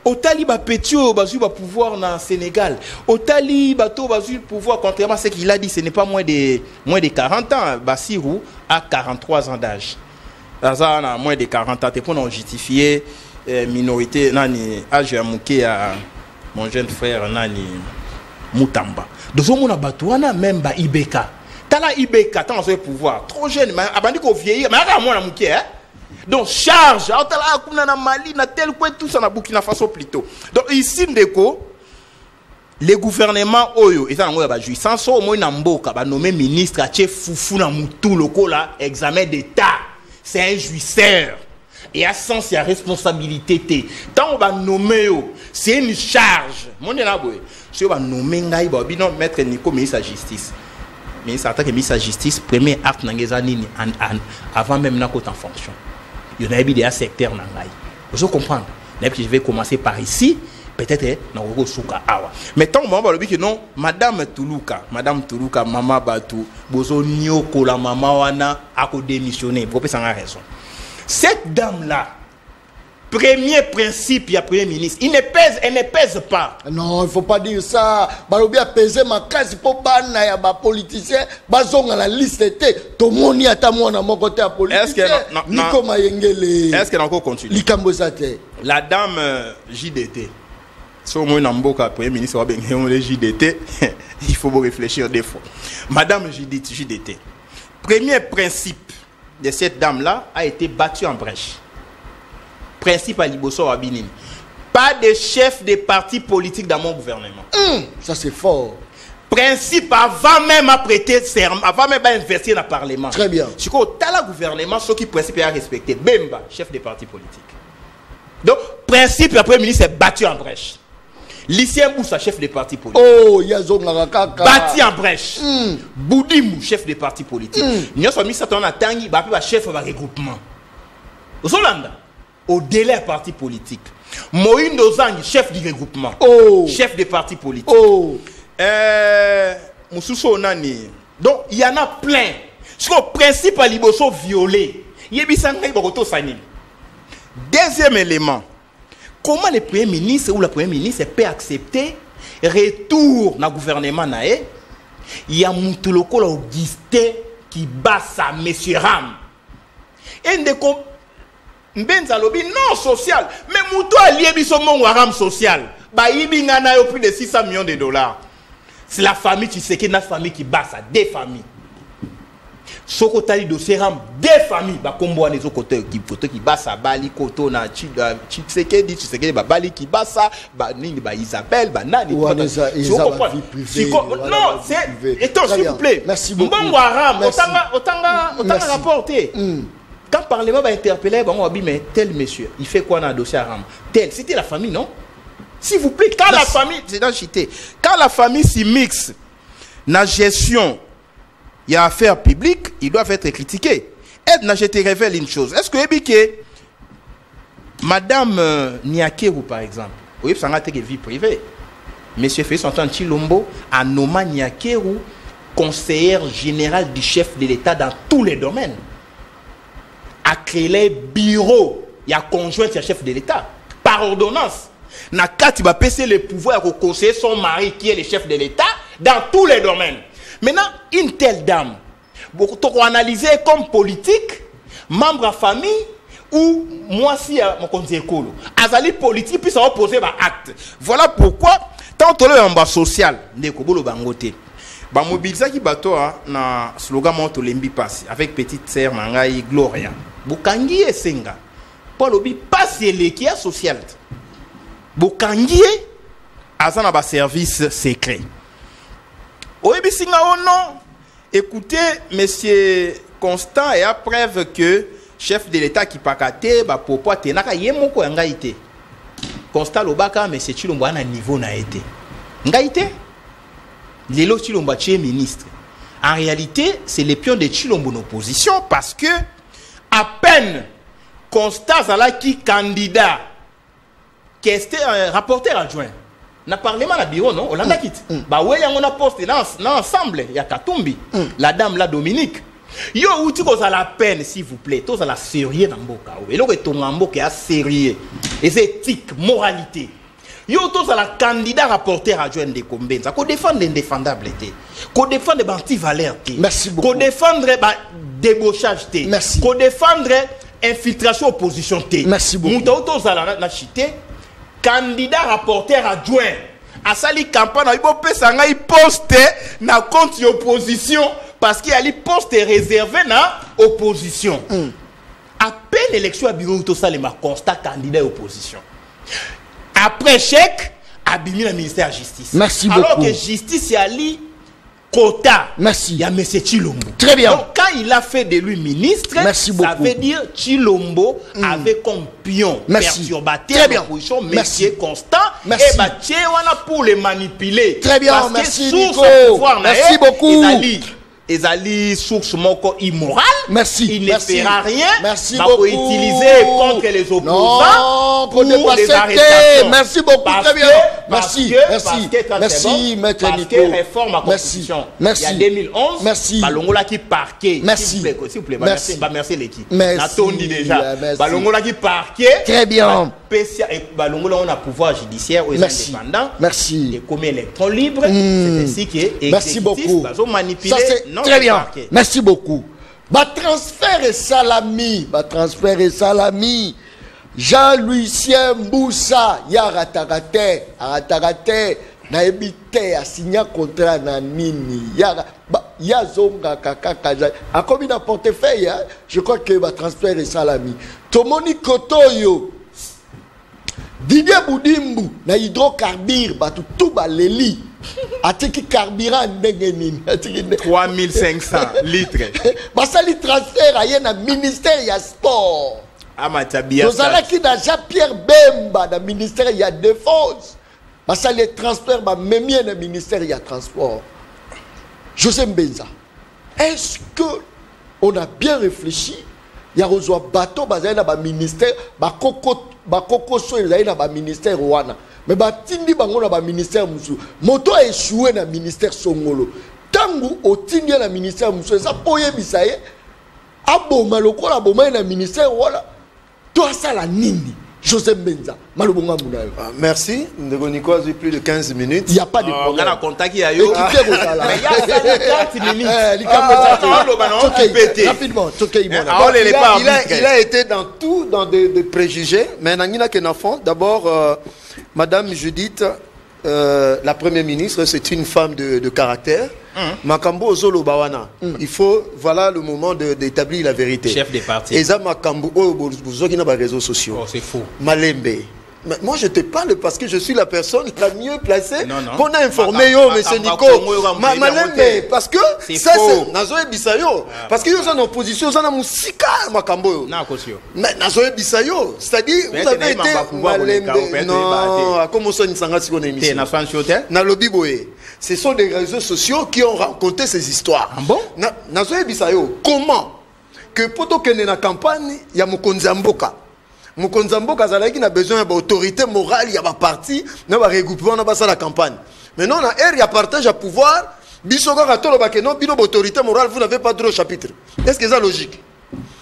Otali ba Pétio bazu ba pouvoir dans Sénégal. Otali bato bazu pouvoir contrairement à ce qu'il a dit, ce n'est pas moins de 40 ans. Bassirou a 43 ans d'âge. Ça a moins de 40 ans pour nous justifier minorité nani âge à mouké à mon jeune frère nani Moutamba. Donc on a batouana même ba Ibeka. Tala Ibeka tant ce pouvoir trop jeune mais abandi ko vieillir mais à moi na mouké hein. Donc charge tala kuna na Mali na tel point tout ça na Burkina Faso plutôt. Donc ici ndeko les gouvernements oyo et ça on va jouer sans so au moins na mboka ba nommer ministre a chef foufou na mutu loko là examen d'état. C'est un jouisseur. Et à sens, il y a responsabilité. Tant on va nommer, c'est une charge. Mon Dieu, si on va nommer, non, maître Nico, ministre de la Justice. Ministre de la Justice, premier acte, avant même d'être en fonction. Il y en a des secteurs. Vous comprenez? Je vais commencer par ici. Peut-être dans Souka Awa. Mais tant on va dire que non, Madame Toulouka, Mama Batou, Bozo Nyoko, la Mama Wana, a démissionné. Vous pouvez s'en avoir raison. Cette dame-là, premier principe, il y a premier ministre, elle ne pèse pas. Non, il ne faut pas dire ça. Balobi a pesé ma case pour bana ya ba politicien, bazonga la liste était. Tout le monde y a ta moi na mon côté à politicien. Nico Mayengele. Est-ce qu'elle a encore continué? Likambo Sate. La dame JDT. Si au moins Namboka, premier ministre, le JDT, il faut réfléchir des fois. Madame JDT, premier principe de cette dame-là a été battu en brèche. Principe à Liboso Abinini. Pas de chef de parti politique dans mon gouvernement. Ça c'est fort. Principe avant même à prêter serment, avant même à investir dans le Parlement. Très bien. Si on a le gouvernement, ce qui principe à respecter. Bemba, chef de parti politique. Donc, principe, le premier ministre est battu en brèche. Lucien Boussa, chef de parti politique. Oh, Yazo Narakaka. Bâti en brèche. Boudimou, chef de parti politique. Nous avons mis ça dans la tangi, chef de regroupement. Au Solanda, au délai parti politique. Moïne Dozangi, chef du regroupement. Oh. Chef de parti politique. Oh. Moussousso Nani. Donc, il y en a plein. Ce que principe à Liboso violé. Deuxième élément. Comment le Premier ministre ou la Première ministre peut accepter retour dans le gouvernement naé? Il y a Moutuloko Augustin qui bat sa monsieur Ram. Et Mbenzalobi non social. Mais Moutou a lié bisomon Ram social. Bah il y a plus de 600 millions de dollars. C'est la famille, tu sais qu'il y a une famille qui bat ça, des familles. Soko tali dossier ram des familles ba kombo les autres côtés qui basa bali koto na Tshisekedi ba bali qui basa ba nini ba Isabelle ba nani non c'est étant s'il vous plaît merci beaucoup mbongo ram otanga rapporter quand parlement va interpeller ba moi mais tel monsieur il fait quoi dans le dossier ram tel c'était la famille non s'il vous plaît quand la famille c'est dans chité quand la famille s'y mixe na gestion il y a affaires publiques, ils doivent être critiqués. Et je te révèle une chose. Est-ce que Madame Niakeru, par exemple, vous savez que vie privée. Monsieur fait son temps Chilombo, a nommé Niakeru conseillère générale du chef de l'État dans tous les domaines. A créé les bureaux, il y a conjointe du chef de l'État, par ordonnance. Nakati va passer le pouvoir au conseiller son mari qui est le chef de l'État dans tous les domaines. Maintenant, une telle dame, beaucoup trop analysée comme politique, membre de famille, ou moi si mon conseiller Kolo, azali politique puis ça va poser un acte. Voilà pourquoi tant que le en social, ndeko bolo bangote. Ba mobiliser ki bato na slogan monto lembi passe avec petite sœur Mangai Gloria. Bukangi esenga. Paul obi passe l'équipe sociale. Bukangi azana ba service secret. Oyebi singa non. Écoutez monsieur Constant et à preuve que chef de l'État qui pakate ba popo tenaka yemoko ngaite. Constant lobaka monsieur Chilombo na niveau na été. Ngaite Lelo Chilombo est ministre. En réalité, c'est les pions de Chilombo en opposition parce que à peine Constant Zala qui candidat qui était un rapporteur adjoint. Na parlement na bureau non, on l'a quitte. Bah ouais, on a posté dans ensemble, il y a Katumbi, la dame la Dominique. Yo outi ko za la peine s'il vous plaît, tous à la sérieux dans mboka. Et là que ton mboka est sérieux. Et c'est éthique, moralité. Yo tous à la candidat rapporteur adjoint de Kombenza, qu'on défendre l'indéfendable, qu'on défendre les anti-valeurs, merci beaucoup, qu'on défendre débauchage, merci, qu'on défendre infiltration opposition, merci beaucoup, Mouta tous à la chité, candidat rapporteur adjoint, à sali campagne, il peut s'engager il poste na compte opposition parce qu'il y a les postes réservés na opposition. À peine l'élection à bureau tout ça les ma constat candidat opposition. Après chèque, abîmer le ministère de la Justice. Merci beaucoup. Alors beaucoup. que Justice, il y a li quota. Merci. Il y a M. Chilombo. Très bien. Donc, quand il a fait de lui ministre, merci ça veut dire Chilombo avait comme pion perturbateur. Très bien. Merci. Constant. Merci. Et bah, pour les manipuler. Très bien. Parce merci, que Nico. Merci beaucoup. Les alliés source moko immorale. Merci. Il ne fera rien. Merci bah, beaucoup. Pour utiliser contre les opposants. Non, pour les arrestations. Merci beaucoup. Très bien. Merci. Merci, maître Nico. Parce que réforme à constitution. Merci. Il y a 2011. Merci. Balongola qui parquet. Merci. S'il vous plaît. Merci. Merci l'équipe. Merci. Déjà. Balongola qui parquet. Très bien. Balongola on a pouvoir judiciaire aux indépendants. Merci. Et comme électron libre. C'est ainsi que. Merci beaucoup. Ça c'est très bien. Merci beaucoup. Transfert et salami. Jean-Lucien Mboussa, Yaratarate, na ebite a signé contrat na nini. Yazonga kakaka. A comme il a portefeuille, je crois que transfert et salami. Tomoni Kotoyo, Didier Boudimbu, na hydrocarbure, tout baleli. Atiki carburant ndengenini 3500 litres. Basali transfert à na ministère ya sport. Amatabia. Nous allons qui dans Jean-Pierre Bemba dans ministère ya défense. Basali transfert ba même dans ministère ya transport. José Mbenza. Est-ce que on a bien réfléchi? Il y a reçoit bateau basé dans ba ministère, ba koko so il dans ba ministère wana. Mais batindi bango na ba ministère musu moto a échoué na ministère Songolo tangu otindi na ministère musu ça poye bisaye aboma lokola boma na ministère wala to asala nini José Mbenza malobonga munayo. Merci ndeko Nico, j'ai plus de 15 minutes. Il y a pas de problème. On a contact il y a yo. Mais il y a 4 minutes. Rapidement, il a été dans tout dans des préjugés mais nangina kenafon d'abord Madame Judith, la première ministre, c'est une femme de caractère. Makambo Zolo Bawana. Il faut, voilà le moment d'établir la vérité. Chef des partis. Et ça, Makambo, vous avez des réseaux sociaux. Oh, c'est faux. Malembe. Mais moi, je te parle parce que je suis la personne la mieux placée pour informer monsieur Nico. Malembe, parce que ça, c'est Nazoé Bissayo. Parce que vous êtes en opposition, vous êtes en Moussika, Makambo. Mais Nazoé Bissayo, c'est-à-dire, vous avez été Malembe. Non, comment ça, Nisanga, si on est émission Nalobi Boé. Ce sont des réseaux sociaux qui ont raconté ces histoires. Ah bon? Nazoé Bissayo, comment que Poto Kene na campagne, il y a Mokonzamboka. Mokonzamboka Zalaki a besoin d'autorité morale, il y a un parti, il y a un regroupement, il y a la campagne. Maintenant, il y a partage à pouvoir, Bissoga Ratolo Bakeno, Bino autorité morale, vous n'avez pas droit au chapitre. Est-ce que c'est logique?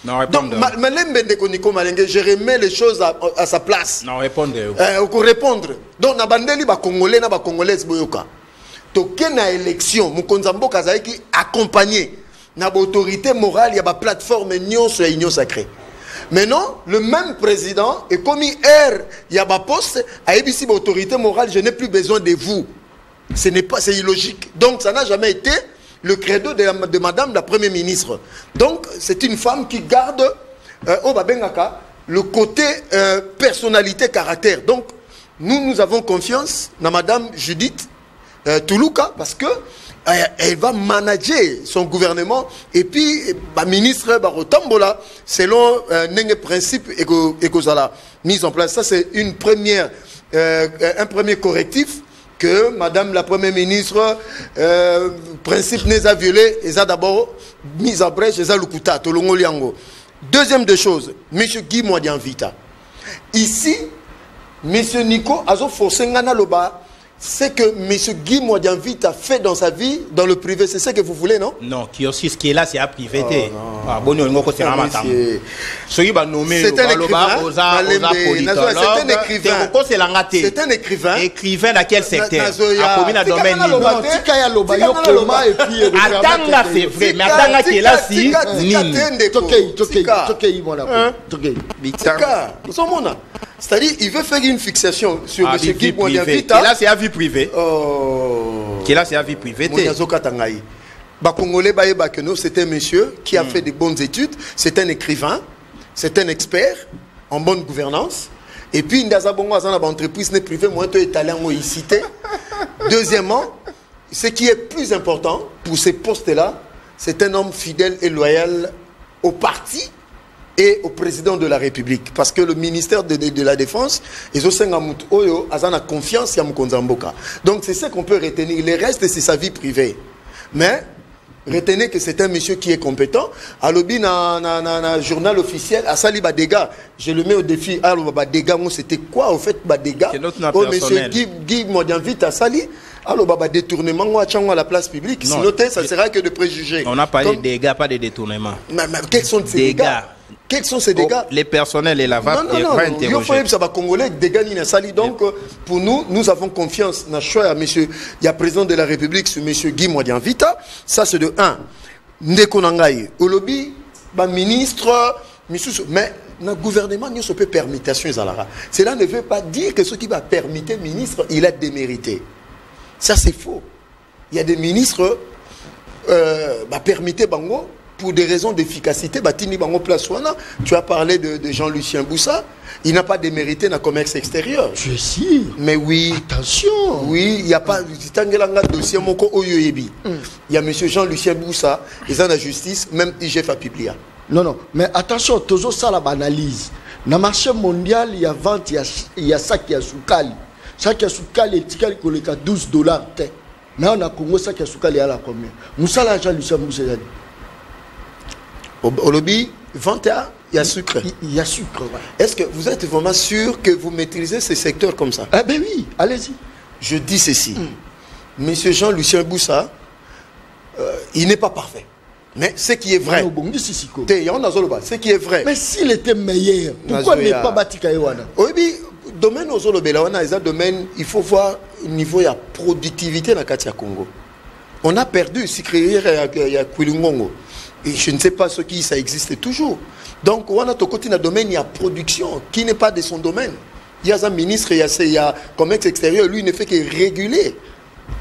Non, donc, je remets les choses à sa place. Non, répondre. Pour répondre. Donc, Nabandeli ba Congolais, na ba Congolais boyoka. Token a élection, Mukonzambo Kazaiki accompagné na autorité morale, il y a ba plateforme union sur union sacrée. Maintenant, le même président est commis R, il y a ba poste à ABC autorité morale, je n'ai plus besoin de vous. Ce n'est pas, c'est illogique. Donc, ça n'a jamais été le credo de madame la première ministre. Donc, c'est une femme qui garde au Babengaka le côté personnalité, caractère. Donc, nous avons confiance dans madame Judith Toulouka parce que elle va manager son gouvernement et puis la ministre Barotambola selon un principe écosala mise en place. Ça, c'est un premier correctif que madame la première ministre principe n'est à violer et ça d'abord mise en brèche et ça lukuta tolongo liango. Deuxième des choses, monsieur Guy Mwadianvita ici monsieur Nico azo forcé ngana loba. C'est que M. Guy Mwadianvita fait dans sa vie, dans le privé, c'est ce que vous voulez, non? Non, qui aussi, ce qui est là, c'est à privé. C'est un écrivain. C'est un écrivain. Écrivain dans quel secteur? Attends, c'est vrai, mais attends, qui est là, si. C'est-à-dire, il veut faire une fixation sur M. Guy Mwadianvita. Là, c'est à vie privée. Qui là, c'est à vie privée. C'est un monsieur qui a fait de bonnes études. C'est un écrivain. C'est un expert en bonne gouvernance. Et puis, il y a une entreprise privée, moi, je suis cité. Deuxièmement, ce qui est plus important pour ces postes-là, c'est un homme fidèle et loyal au parti et au président de la République. Parce que le ministère de la Défense, ils ont confiance en Mkonzamboka. Donc c'est ce qu'on peut retenir. Le reste, c'est sa vie privée. Mais retenez que c'est un monsieur qui est compétent. À l'obi, dans journal officiel, à Sali Badega, je le mets au défi. Alors, Badega, c'était quoi au fait Badega? C'est notre nom personnel. Monsieur Guy Mwadianvita à Sali. Alors, détournement à la place publique. Sinon, ça ne sera que de préjugés. On a parlé de dégâts, pas de détournements. Mais quels sont ces dégâts? Quels sont ces dégâts? Les personnels et la vague. Donc, pour nous, nous avons confiance dans le choix à monsieur, il y a président de la République, sur monsieur Guy Mwadianvita. Ça, c'est de 1. Ndeko Nangaï, Olobi, ministre, mais le gouvernement ne peut permutation. Cela ne veut pas dire que ce qui va permettre ministre, il a démérité. Ça, c'est faux. Il y a des ministres permettre Bango. Pour des raisons d'efficacité, tu as parlé de Jean-Lucien Boussa. Il n'a pas démérité dans le commerce extérieur. Je suis sûr. Mais oui. Attention. Oui, il n'y a pas. Il y a M. Jean-Lucien Boussa, ils ont la justice, même IGF a publié. Non, mais attention, toujours ça la analyse. Dans le marché mondial, il y a vente, il y a ça qui a soukali. Ça qui a soukali, il y a $12. Là, on a Congo, ça qui a soukali, il y a combien? Moussa, Jean-Lucien Boussa. Au lobby, 21, il y a sucre. Il y a sucre, ouais. Est-ce que vous êtes vraiment sûr que vous maîtrisez ces secteurs comme ça? Ah ben oui, allez-y. Je dis ceci. Monsieur Jean-Lucien Boussa, il n'est pas parfait. Mais ce qui est vrai. Ce qui est vrai. Mais s'il était meilleur, pourquoi ne pas bâtir Kaïwana? Oui, domaine aux Olobelawana, il faut voir le niveau de productivité dans le Katia Congo. On a perdu, si créer il y a Kwilungongo. Et je ne sais pas ce qui ça existe toujours. Donc, on a tout côté dans le domaine, il y a production qui n'est pas de son domaine. Il y a un ministre, il y a commerce extérieur, lui, il ne fait que réguler.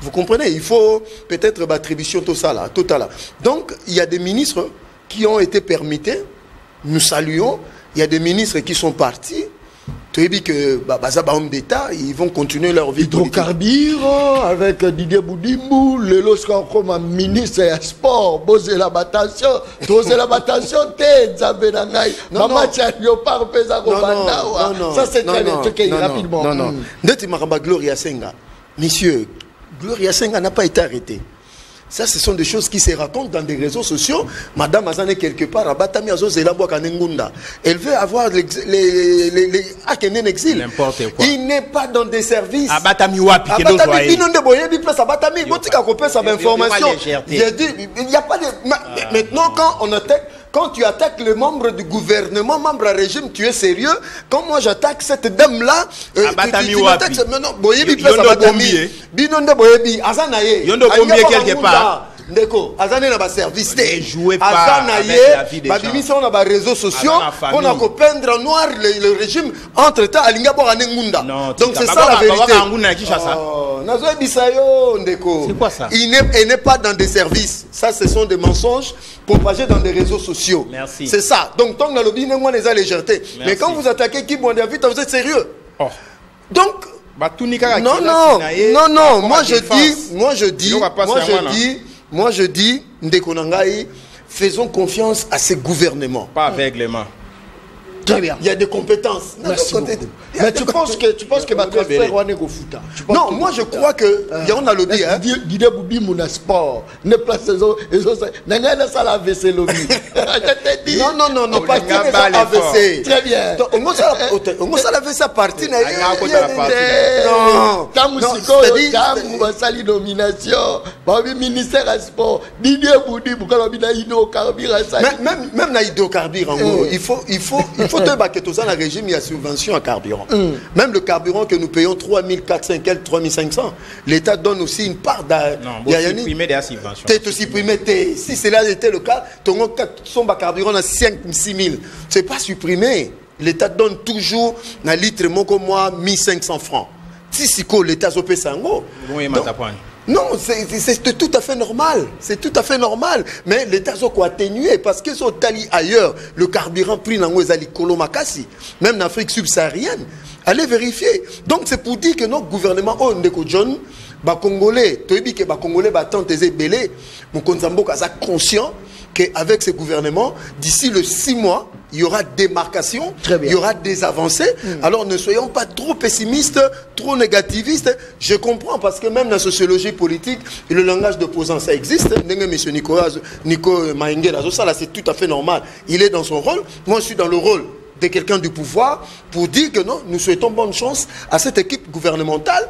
Vous comprenez? Il faut peut-être l'attribution totale. Donc, il y a des ministres qui ont été permittés. Nous saluons. Il y a des ministres qui sont partis. Tu as dit que homme d'État, ils vont continuer leur vie. Hydrocarbures avec Didier Boudimou, le lorsqu'on comme un ministre des Sports, poser la battation, t'es Zabenangaï. Maman, tu as pas ça c'est très bien, rapidement. Non. Gloria Senga. Monsieur, Gloria Senga n'a pas été arrêté. Ça, ce sont des choses qui se racontent dans des réseaux sociaux. Madame Azane quelque part, Abatami Azozela Kanengunda. Elle veut avoir exil. N'importe quoi. Il n'est pas dans des services. Abatami Wapi, Abatami, il n'y a pas de. Maintenant, quand tu attaques les membres du gouvernement, membres du régime, tu es sérieux. Quand moi j'attaque cette dame-là, tu m'attaques. Non, Boyebi place Abatami. Binonde Boyebi, Azanaye. Yondo combien quelque part. Ndeko, Azane n'a pas service. Jouez pas avec la vie des gens. On a des réseaux sociaux. On a peindre en noir le régime. Entre-temps, Alinga Boranengunda. Donc c'est ça la vérité. C'est quoi ça? Il n'est pas dans des services. Ça, ce sont des mensonges propagés dans des réseaux sociaux. Merci. C'est ça. Donc, tant que lobby n'est pas les légèretés. Mais quand vous attaquez qui bon David, vous êtes sérieux. Donc, non. Moi je dis, Ndekonangaï, faisons confiance à ces gouvernements. Pas aveuglement. Très bien. Il y a des compétences. Merci beaucoup. Mais tu penses que ma transfert Wane go futa? Non, moi je crois que on a lobby hein. Dide Boubi mon sport. Ne place n'anga ça la WC lobby. Non, pas ça AVC. Très bien. On ça la WC partie na. Non. Tamusiko tamu basali nomination. Babi ministère à sport. Dide Boubi bukala bina hydrocarbures ça. Même na hydrocarbures en gros, il faut te baquer tout ça dans le régime, il y a subvention à carburant. Même le carburant que nous payons 3400, 3500, l'État donne aussi une part d'un. Non, vous supprimez des subventions. Tu supprimé. Si cela était le cas, ton carburant à 5 6 000. Ce n'est pas supprimé. L'État donne toujours un litre comme moi 1500 francs. Si l'État s'opère sango. Non, c'est tout à fait normal. C'est tout à fait normal. Mais l'État a atténué parce que sont allés ailleurs. Le carburant pris dans les Kolomakasi, même en Afrique subsaharienne. Allez vérifier. Donc c'est pour dire que notre gouvernement, John, Congolais, Congolais, mon Konzambo est conscient qu'avec ce gouvernement, d'ici le 6 mois, il y aura démarcation, il y aura des avancées. Alors ne soyons pas trop pessimistes, trop négativistes. Je comprends parce que même dans la sociologie politique, le langage d'opposant, ça existe. M. Nico Maïngela, ça c'est tout à fait normal. Il est dans son rôle. Moi, je suis dans le rôle de quelqu'un du pouvoir pour dire que non, nous souhaitons bonne chance à cette équipe gouvernementale.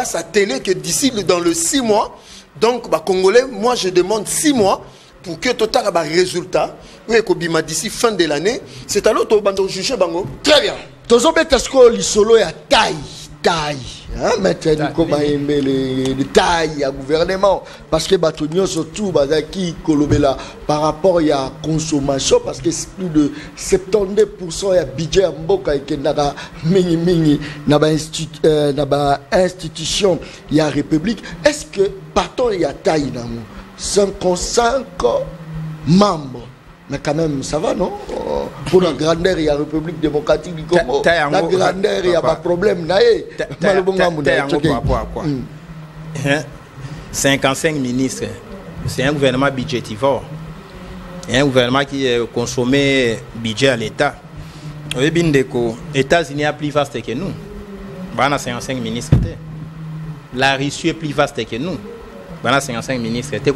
Ça télé que d'ici dans le 6 mois, donc Congolais, moi je demande 6 mois pour que total a résultat. Oui, d'ici fin de l'année, c'est à l'autre bando juger bango. Très bien. Tozo betasko lisolo ya taille. Hein, maintenant comme le taille à gouvernement parce que batonio surtout bazaki kolobela par rapport à consommation parce que plus de 70% ya budget ya mboka ekendaka mingi na ba institution ya république. Est-ce que partons ya taille dans 55 membres? Mais quand même, ça va, non? Pour la grandeur, il y a la République démocratique du Congo. La grandeur, il n'y a pas de problème. 55 ministres, c'est un gouvernement budgétivore. C'est un gouvernement qui consomme budget à l'État. Les États-Unis sont plus vastes que nous. Il y a 55 ministres. La Russie est plus vaste que nous. Il y a 55 ministres. Tu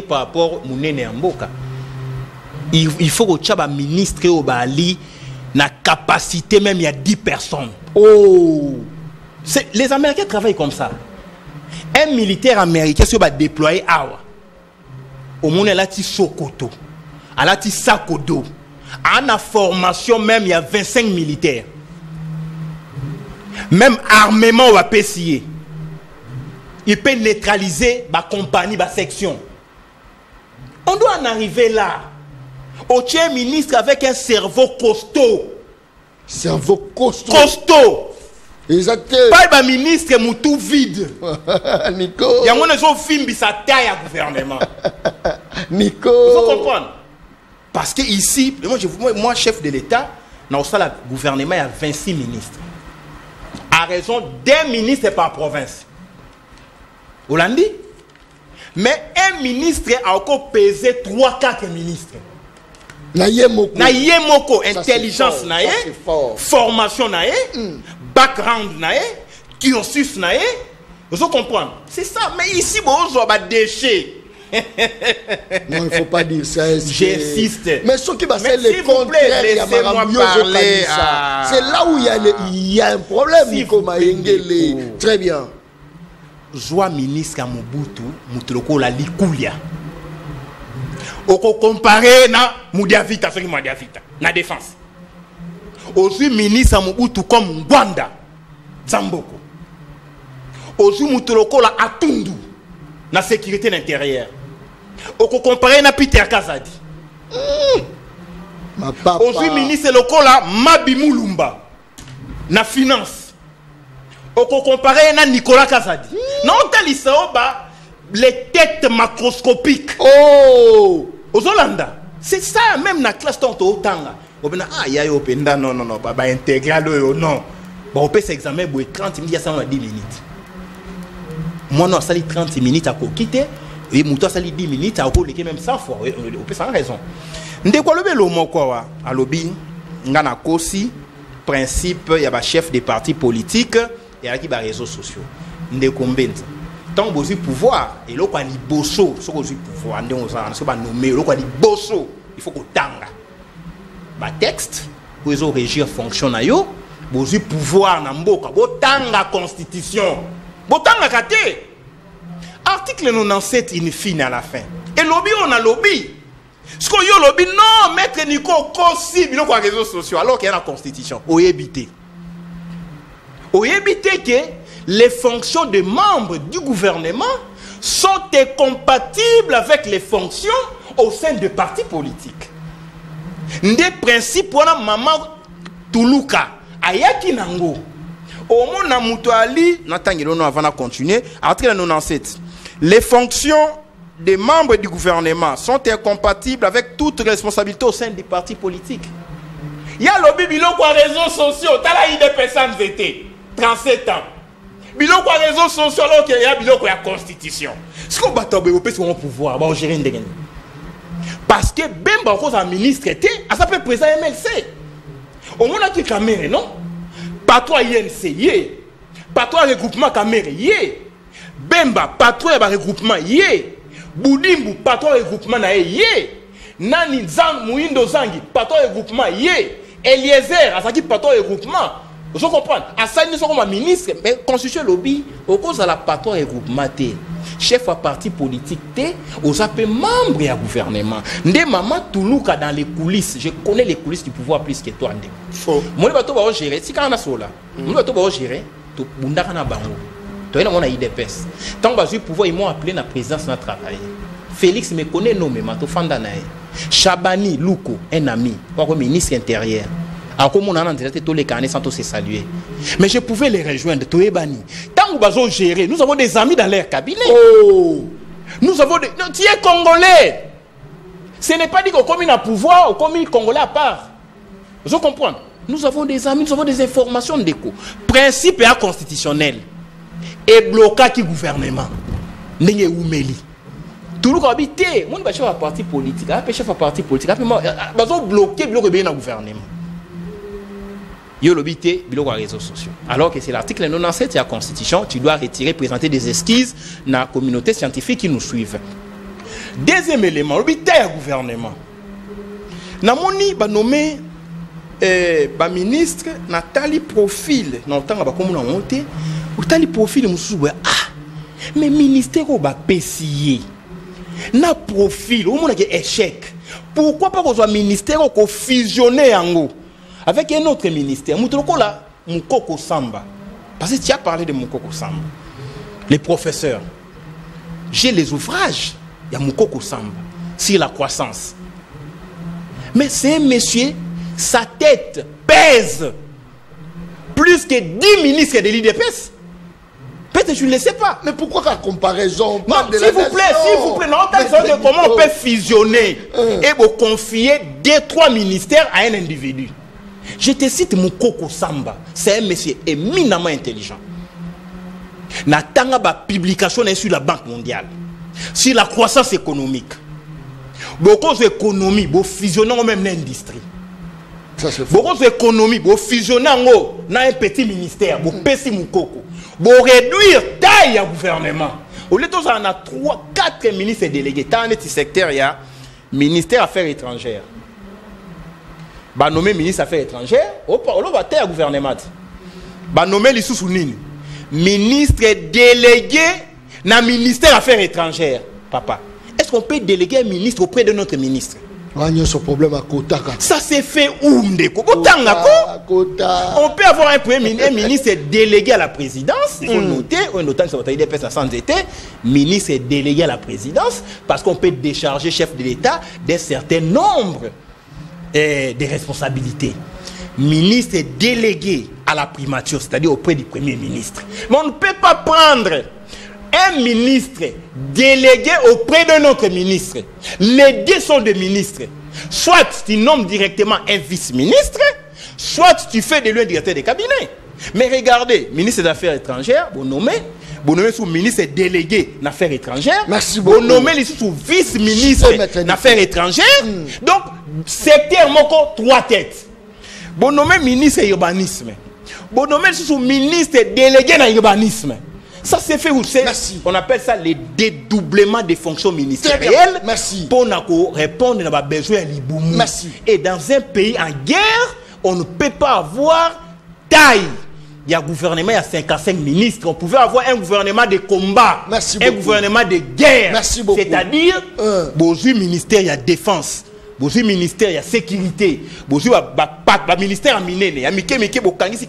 par rapport à Mounene Mboka. Il faut que tu aies un ministre au Bali, na capacité même il y a 10 personnes. Oh, les Américains travaillent comme ça. Un militaire américain se va déployer awa. Au monde là ti Sokoto, à la ti Sakodo. À la formation même il y a 25 militaires. Même armement va PCA. Il peut neutraliser ma compagnie, ma section. On doit en arriver là. Au tien ministre avec un cerveau costaud. Cerveau costaud. Costaud. Exactement. Pas un ministre moutou vide. Nico. Il y a un film qui sa taille à gouvernement. Nico. Il faut comprendre. Parce que ici, moi chef de l'État, dans le gouvernement, il y a 26 ministres. À raison d'un ministre par province. Vous l'avez dit? Mais un ministre a encore pesé 3-4 ministres. Naïemoko, intelligence naïe, formation naïe, background naïe, cursus naïe, Vous comprenez? C'est ça. Mais ici, bon, on a des déchets. Non, il ne faut pas dire ça. J'insiste. Mais ce qui va faire les contraires, laissez-moi parler. C'est là où il y a un problème, Nico Mayengele. Très bien. Joie ministre à Mobutu, Moutuloko la Likulia. Oko comparé na Moudiavita, ce qui Moudiavita, na défense. Aussi ministre à Mobutu comme Ngwanda, Zamboko. Aussi Moutuloko la Atundu, na sécurité intérieure. Oko comparé na Peter Kazadi. Aussi ministre loko la Mabi Mulumba, na finance. Oko comparé na Nicolas Kazadi. Non, les têtes macroscopiques. Oh! Aux Hollanda. C'est ça, même dans la classe tonto otanga. Ah, ya yo penda, non, pas intégral, non. Bon, on peut s'examiner pour 30 minutes, ça 10 minutes. Moi, non, ça dit 30 minutes à quitter. Et moi, ça dit 10 minutes à rouler même 100 fois. On peut sans raison. Ndé quoi le mot quoi, à lobby, ngana kosi, principe, il y a un chef des partis politiques. Et avec les réseaux sociaux, nous combien tant que pouvoir et là quand il bosso, ce que pouvoir, on va nommer là quand il bosso, il faut qu'on tanga. Ba texte pour les régir fonction na yo, bosi pouvoir na mboka, bo tanga constitution, bo tanga kate. Article 97 in fine à la fin. Et lobby on a lobby. Ce qu'on yo lobby non maître Nico possible là quoi réseaux sociaux alors qu'il y a la constitution. O éviter. Pour éviter que les fonctions des membres du gouvernement sont incompatibles avec les fonctions au sein de partis politiques. Des principes pour la maman Toulouka, Ayaki Nango, au monde na Moutouali, avant de continuer, article 97. Les fonctions des membres du gouvernement sont incompatibles avec toute responsabilité au sein des partis politiques. Il y a le bibilo quoi réseaux sociaux, t'as la idée personne d'été. 37 ans. Biloko quoi réseaux sociaux alors qu'il y a biloko la constitution. Ce qu'on bat au pays sur pouvoir, on gérer une parce que Bemba cause un ministre était, à ça peut président MLC. Au monde qui caméra non? Patron INC yé. Patron regroupement caméra yé. Bemba patron regroupement yé. Boudimbu patron regroupement na yé. Nani Zang Muindo Zangi patron regroupement yé. Eliezer à ça qui patron regroupement. Je comprends. À ça, nous sommes comme ministre, mais constitution lobby, au cause de la patron regroupement, chef à parti politique, aux appels membres du gouvernement. Ndé maman Toulouka dans les coulisses, je connais les coulisses du pouvoir plus que toi. Faux. Moi, je vais gérer. Si quand on a cela, moi, je vais gérer. Tu bunda kana bango. Tu es dans mon IDPS. Tant que je pouvoir, ils m'ont appelé la présidence de travail. Félix me connaît nommément. Tu fanda nae. Chabani Louko, un ami, un ministre intérieur. Alors, comme on a déjà tous les canets sans tous se saluer. Mais je pouvais les rejoindre, tout est banni. Tant que nous avons géré, nous avons des amis dans leur cabinet. Oh. Nous avons des... Non, tu es congolais. Ce n'est pas dit qu'on commune à pouvoir ou commune congolais à part. Vous comprenez? Nous avons des amis, nous avons des informations d'écho. Principe et constitutionnel. Et blocage qui gouvernement. N'est-ce tout le monde habite. Moi, je suis chef à parti politique. Je suis chef à parti politique. Je suis bloqué le gouvernement. Yo l'obité, biloko réseaux sociaux. Alors que c'est l'article 97 de la Constitution, tu dois retirer, présenter des esquisses dans la communauté scientifique qui nous suivent. Deuxième élément, l'obité à gouvernement. Namoni ba nommé ba ministre Nathalie Profil, non tant ba comme on a monté, Nathalie Profil mususu ah mais ministère au ba PCA. Na profil, au monde qui échec. Pourquoi pas qu'on ministère au fusionner en haut? Avec un autre ministère, Moutolokola, Moukoko Samba. Parce que tu as parlé de Moukoko Samba. Les professeurs. J'ai les ouvrages. Il y a Moukoko Samba. Sur la croissance. Mais c'est un monsieur, sa tête pèse plus que 10 ministres de l'IDPS. Peut-être que je ne le sais pas. Mais pourquoi la comparaison? Non, s'il vous plaît, non, de comment on peut fusionner et vous confier 2-3 ministères à un individu. Je te cite Moukoko Samba. C'est un monsieur éminemment intelligent. Natanga ba publication sur la Banque mondiale. Sur la croissance économique. Beaucoup d'économies, beaucoup fusionnant même l'industrie. Ça se fait. Beaucoup d'économie, vous fusionnez dans un petit ministère, vous pèsez mon coco. Vous réduire taille au gouvernement. Au lieu de ça, on a 3-4 ministres délégués. Dans un petit secteur, il y a ministère Affaires étrangères. Bah nommé ministre Affaires étrangères, on va taille au gouvernement. Bah nommé les sous-sounines. Ministre délégué dans le ministère Affaires étrangères. Papa, est-ce qu'on peut déléguer un ministre auprès de notre ministre? Ce problème à Kota. Ça s'est fait où, Ndeko? On peut avoir un ministre délégué à la présidence. Il faut noter, on note que ça va être des sans été, ministre délégué à la présidence, parce qu'on peut décharger chef de l'État d'un certain nombre de responsabilités. Ministre délégué à la primature, c'est-à-dire auprès du premier ministre. Mais on ne peut pas prendre un ministre délégué auprès de notre ministre. Les deux sont des ministres. Soit tu nommes directement un vice-ministre, soit tu fais de lui un directeur de cabinet. Mais regardez, ministre des Affaires étrangères, vous nommez sous ministre délégué des Affaires étrangères. Merci beaucoup. Vous nommez sous vice-ministre des Affaires étrangères. Donc, secteur moko 3 têtes. Vous nommez ministre de l'urbanisme. Vous nommez sous ministre délégué de l'urbanisme. Ça s'est fait où c'est? On appelle ça le dédoublement des fonctions ministérielles. Merci. Pour répondre à nos besoins. Merci. Et dans un pays en guerre, on ne peut pas avoir taille. Il y a un gouvernement, il y a 55 ministres. On pouvait avoir un gouvernement de combat. Merci un gouvernement de guerre. Merci beaucoup. C'est-à-dire, bonjour ministère, il y a défense. Bonjour ministère, il y a sécurité. Bonjour ministère miné. Il y a Mike Bokangisi.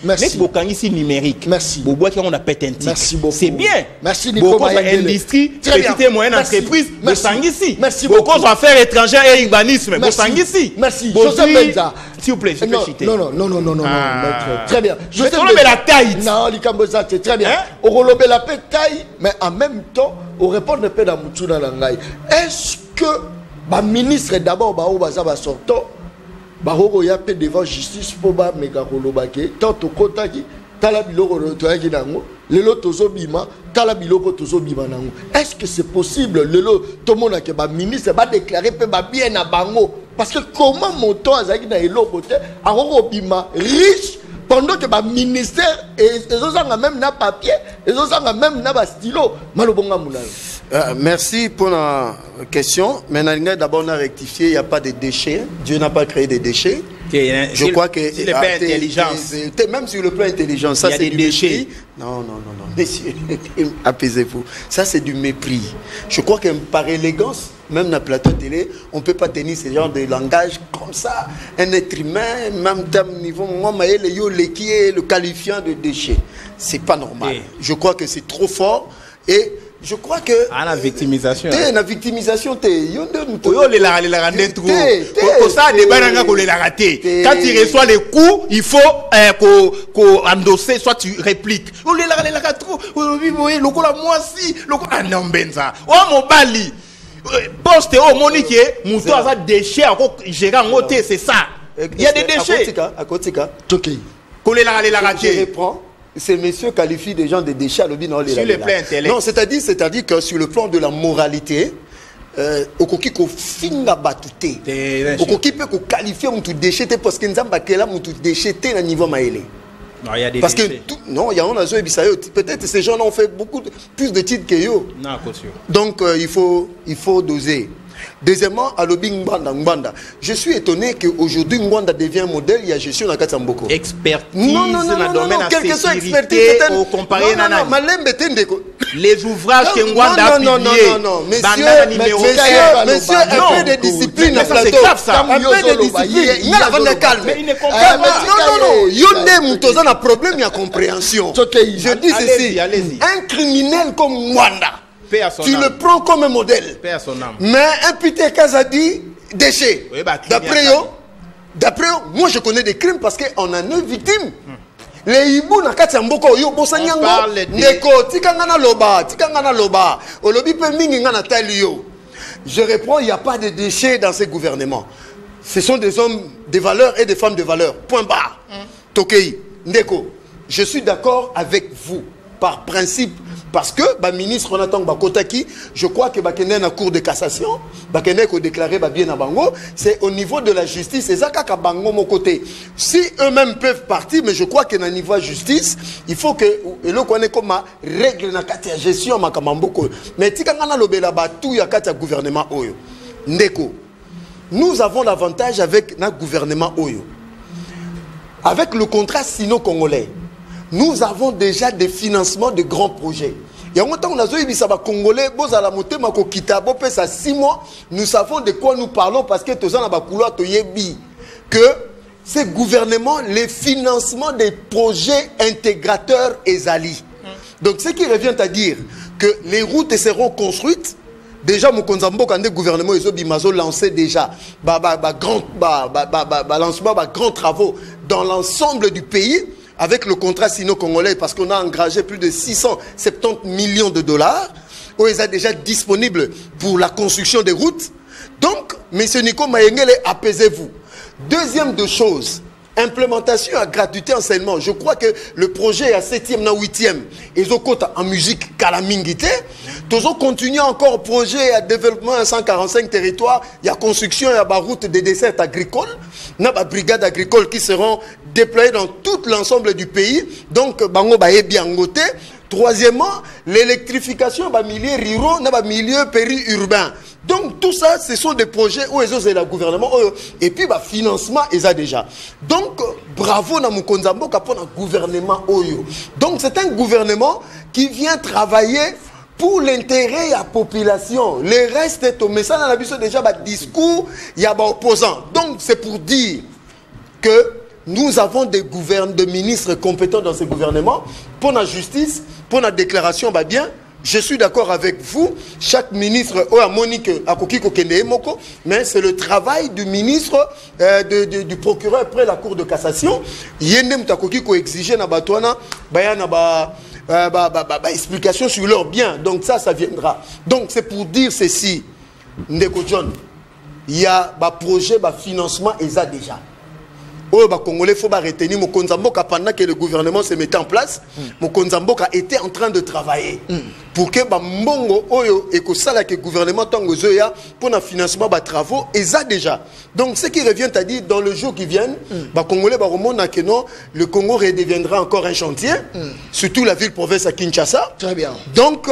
Merci. Bokangisi numérique. Merci. On a pété un titre. Merci beaucoup. C'est bien. Merci Nico Mayendele. Industrie, petite et moyenne entreprise, Bokangisi. Merci beaucoup. Beaucoup affaires étrangères et urbanisme, Bokangisi. Merci. Joseph Benza. S'il vous plaît, je peux citer. Non, maître. Très bien. Joseph Benza. La taille. Non, Likamboza, c'est très bien. On relève la taille, mais en même temps, on répond de paix dans Moutouna Langai. Est-ce que le ministre d'abord, il sortant, il y a devant justice pour que tant au côté est-ce que c'est possible tout le monde a ministre va déclarer bien à bango parce que comment mon temps riche pendant que le ministère et même na papier et même na stylo merci pour la question. Maintenant, d'abord, on a rectifié, il n'y a pas de déchets. Dieu n'a pas créé des déchets. Je crois que sur le plan intelligence, même sur le plan intelligence, ça c'est du déchets. Non, messieurs, apaisez-vous. Ça c'est du mépris. Je crois que par élégance, même dans le plateau télé, on ne peut pas tenir ce genre de langage comme ça. Un être humain, même au niveau, le qualifiant de déchet. C'est pas normal. Je crois que c'est trop fort et je crois que la victimisation la victimisation quand il reçoit les coups il faut endosser soit tu répliques poste au monique muto aza déchet gérer en c'est ça il y a des déchets je reprends. Ces messieurs qualifient des gens de déchets à l'objet. Sur le plan intellect. Non, c'est-à-dire que sur le plan de la moralité, okoki ko finga batute. Okoki peut ko qualifier un tout déchet parce que nzamba kela un tout déchet à niveau maélé. Non, il y a des parce déchets. Que non, il y a un azo ebisayo. Peut-être ces gens ont fait plus de titres que yo. Non, sûr. Donc il faut doser. Deuxièmement, à l'objet Ngwanda. Je suis étonné qu'aujourd'hui Ngwanda devient un modèle. Il y a gestion dans Katsamboko. Expertise non, quelle que soit expertise, au comparé les ouvrages que Ngwanda a publiés. Monsieur, un peu de discipline. C'est grave ça. Un peu de discipline. Il a calme. Mais il ne comprend pas. Non. Yonde Moutoza a un problème, il y a compréhension. Je dis ceci. Un criminel comme Ngwanda, tu le prends comme un modèle. Mais un Peter Kazadi, déchet. D'après eux, moi je connais des crimes parce qu'on a 9 victimes. Les hibou na kati mboko yo bosanyango neko tikangana loba olobi pe mingi ngana tali yo. Je reprends, il n'y a pas de déchets dans ces gouvernements. Ce sont des hommes de valeur et des femmes de valeur. Point barre. Tokei, Ndeko, je suis d'accord avec vous par principe Parce que le ministre Jonathan Bakotaki, je crois que Bakene a cour de cassation, Bakene a déclaré bien à Bango, c'est au niveau de la justice, c'est ça qu'a Bango mon côté. Si eux-mêmes peuvent partir, mais je crois que au niveau de la justice, il faut que le connaît comme règle na kati ya gestion makamamboko. Mais tika ngana lobela batu ya kati ya gouvernement oyo. Ndeko. Nous avons l'avantage avec notre gouvernement oyo. Avec le contrat sino-congolais. Nous avons déjà des financements de grands projets. Il y a longtemps qu'on a dit que Congolais, ça 6 mois, nous savons de quoi nous parlons parce que que ces gouvernements, les financements des projets intégrateurs ESALI. Donc ce qui revient à dire que les routes seront construites. Déjà, mon gouvernement ils ont lancé déjà grands travaux dans l'ensemble du pays. Avec le contrat sino-congolais, parce qu'on a engagé plus de 670 millions de dollars, où ils sont déjà disponibles pour la construction des routes. Donc, M. Nico Mayengele, apaisez-vous. Deuxième de choses, implémentation à gratuité enseignement. Je crois que le projet est à 7e, 8e. Ils ont côté en musique Kalamingité. Ils ont continué encore le projet à développement à 145 territoires. Il y a construction, il y a la route des desserts agricoles. Il y a des brigades agricoles qui seront déployées dans tout l'ensemble du pays. Donc, Bango Baye bien ngoté. Troisièmement, l'électrification dans milieu rural, dans milieu périurbain. Donc tout ça, ce sont des projets où ils ont le gouvernement et puis bah financement ils ont déjà. Donc bravo na Mukonzambo pour le gouvernement oyo. Donc c'est un gouvernement qui vient travailler pour l'intérêt de la population. Le reste est au message dans la vision déjà bah discours, il y a des opposants. Donc c'est pour dire que nous avons des ministres compétents dans ce gouvernement pour la justice, pour la déclaration bah bien. Je suis d'accord avec vous, chaque ministre, mais c'est le travail du ministre, du procureur après la cour de cassation. Il y a exigé explication sur leur bien. Donc ça viendra. Donc c'est pour dire ceci, Ndeko John, il y a un projet, un financement, et ça déjà. Il faut retenir Mokonzamboka pendant que le gouvernement se mettait en place. Mokonzamboka était en train de travailler pour que Mbongo Oyo et que le gouvernement tango zoya pour le financement des travaux et ça déjà. Donc ce qui revient à dire dans le jour qui vient, Congolais que non, le Congo redeviendra encore un chantier, surtout la ville-province à Kinshasa. Très bien. Donc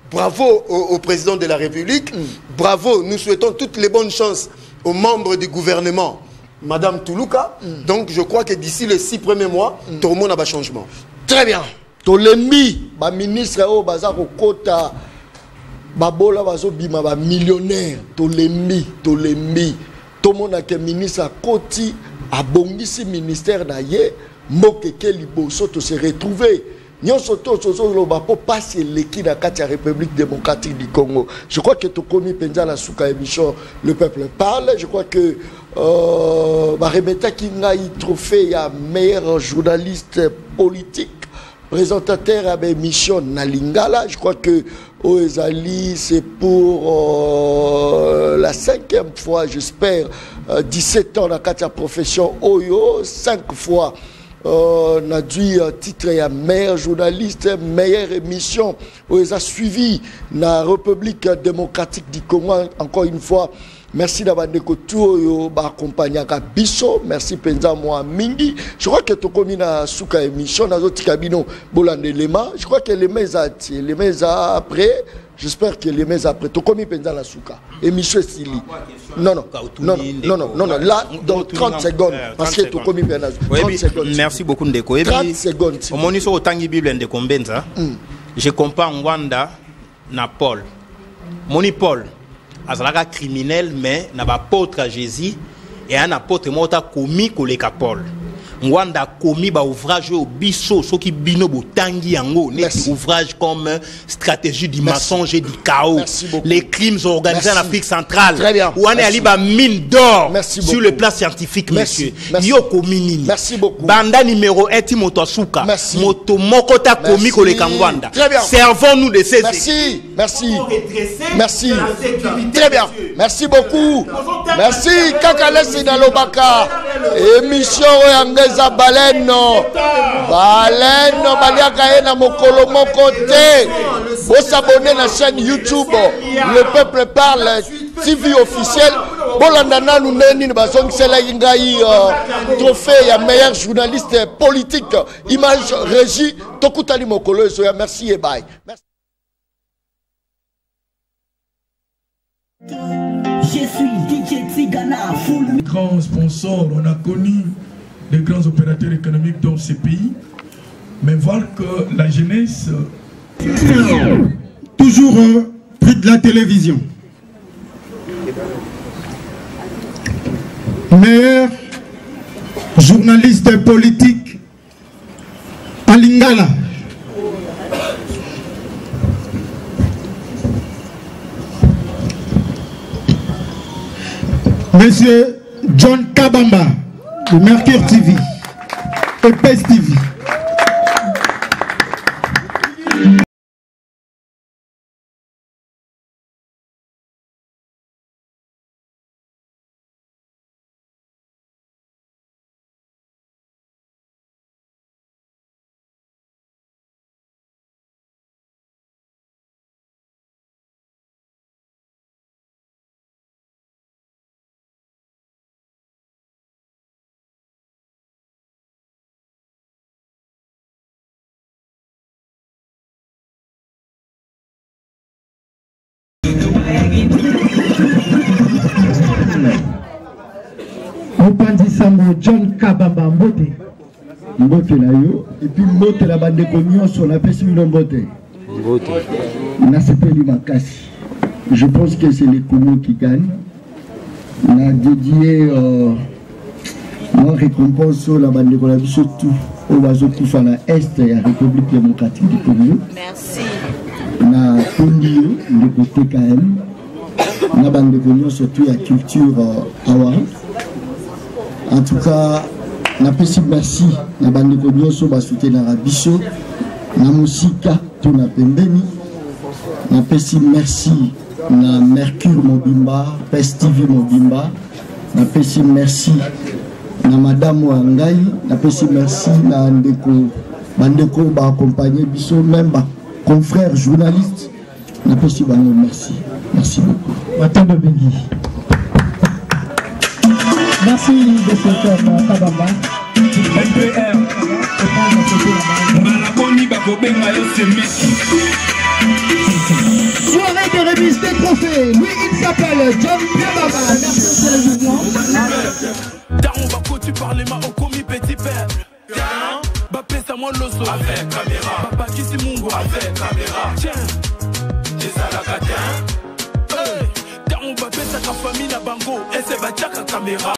bravo au président de la République, bravo, nous souhaitons toutes les bonnes chances aux membres du gouvernement. Madame Toulouka, donc je crois que d'ici les 6 premiers mois, tout le monde a un changement. Très bien. Tolemi, ba ministre au bazar au kota, babola bazo bima ba millionnaire. Tolemi. Tout le monde a un ministre à Koti, a bongisi ministère d'ailleurs, mokeke liboso to se retrouver. Nyon soto pour passer l'équipe de la République démocratique du Congo. Je crois que tu connais Penza la souka émission, le peuple parle. Je crois que Rebeta Kinga y trophée à meilleur journaliste politique, présentateur à l'émission Nalingala. Je crois que Oezali, c'est pour la 5e fois, j'espère, 17 ans dans la profession Oyo, 5 fois. On a dû titre à meilleur journaliste, meilleure émission. On a suivi la République démocratique du Congo. Encore une fois, merci d'avoir accompagné Bisso. Merci Penza Moa Mingi. Je crois que tu connais la souka émission. Je crois que les meses après. J'espère que les meses après. Tu connais Penza la souka émission Sili. Non. Là, dans 30 secondes. Parce que tu connais Penza. 30 secondes. Merci beaucoup, Ndeko. 30 secondes. Au moment où Tangi Bible de Kombenza, je comprends Wanda na Paul. Moni Paul, azalaka criminel, mais n'a pas apôtre à Jésus et un apôtre mota commis koleka Paul. Mwanda commis ba ouvrage au biso so qui bino botangi yango net ouvrage comme stratégie du mensonge et du chaos, les crimes organisés en Afrique centrale. Où on est allé ba mine d'or sur le plan scientifique, monsieur. Yo comini. Merci beaucoup. Banda numéro 1 Timoto Suka. Moto mokota commis koleka Mwanda. Servons-nous de ces Merci. Très bien. Merci beaucoup. Merci Kakalesi Dalobaka. Émission Yangeza Baleno baliaka ye na mokolo moko te. Vous s'abonnez à la chaîne YouTube Le Peuple Parle TV officiel. Bolandana nous neni basong sela ingai trophée ya meilleur journaliste politique image régie tokutali mokolo so ya merci et bye. Merci. Je suis DJ Tigana full. Grands sponsors, on a connu des grands opérateurs économiques dans ces pays, mais voir que la jeunesse toujours près de la télévision. Meilleur journaliste politique à Lingala. Monsieur John Kabamba de Mercure TV et PES TV. Sambo John Kabamba Mbote. Mbote la yo. Et puis Mbote la bande de cognon sur la peste de Mbote. Mbote. On a sepeli Makasi. Je pense que c'est les Congo qui gagnent. On a dédié moi récompense sur la bande de cognon surtout au Bazokouf à la Est et à la République démocratique du Congo. Merci. On a Tondio, le côté KM. On a bande de cognon surtout à culture Awa. En tout cas, na pesi merci na bande ko nyonso ba soutenir na biso na musika to na pembeni na pesi merci na Mercure Mobimba, PES TV Mobimba, na pesi merci na madame Wangai, na pesi merci na ndeko bandeko ba accompagner biso même ba confrères journalistes, na pesi ba merci. Merci beaucoup. Matando Bengi. Merci de ce temps, Kabamba. Soirée de remise des trophées. Lui, il s'appelle John Kabamba. Merci de Daron Bako, tu parles ma au commis petit peuple. Bapé, ça moi l'osso. Avec caméra. Papa Kisi Mungo. Avec caméra. Tiens. Des alakatins. Daron Bapé, ça ka famille na bango. Et c'est Bachaka caméra.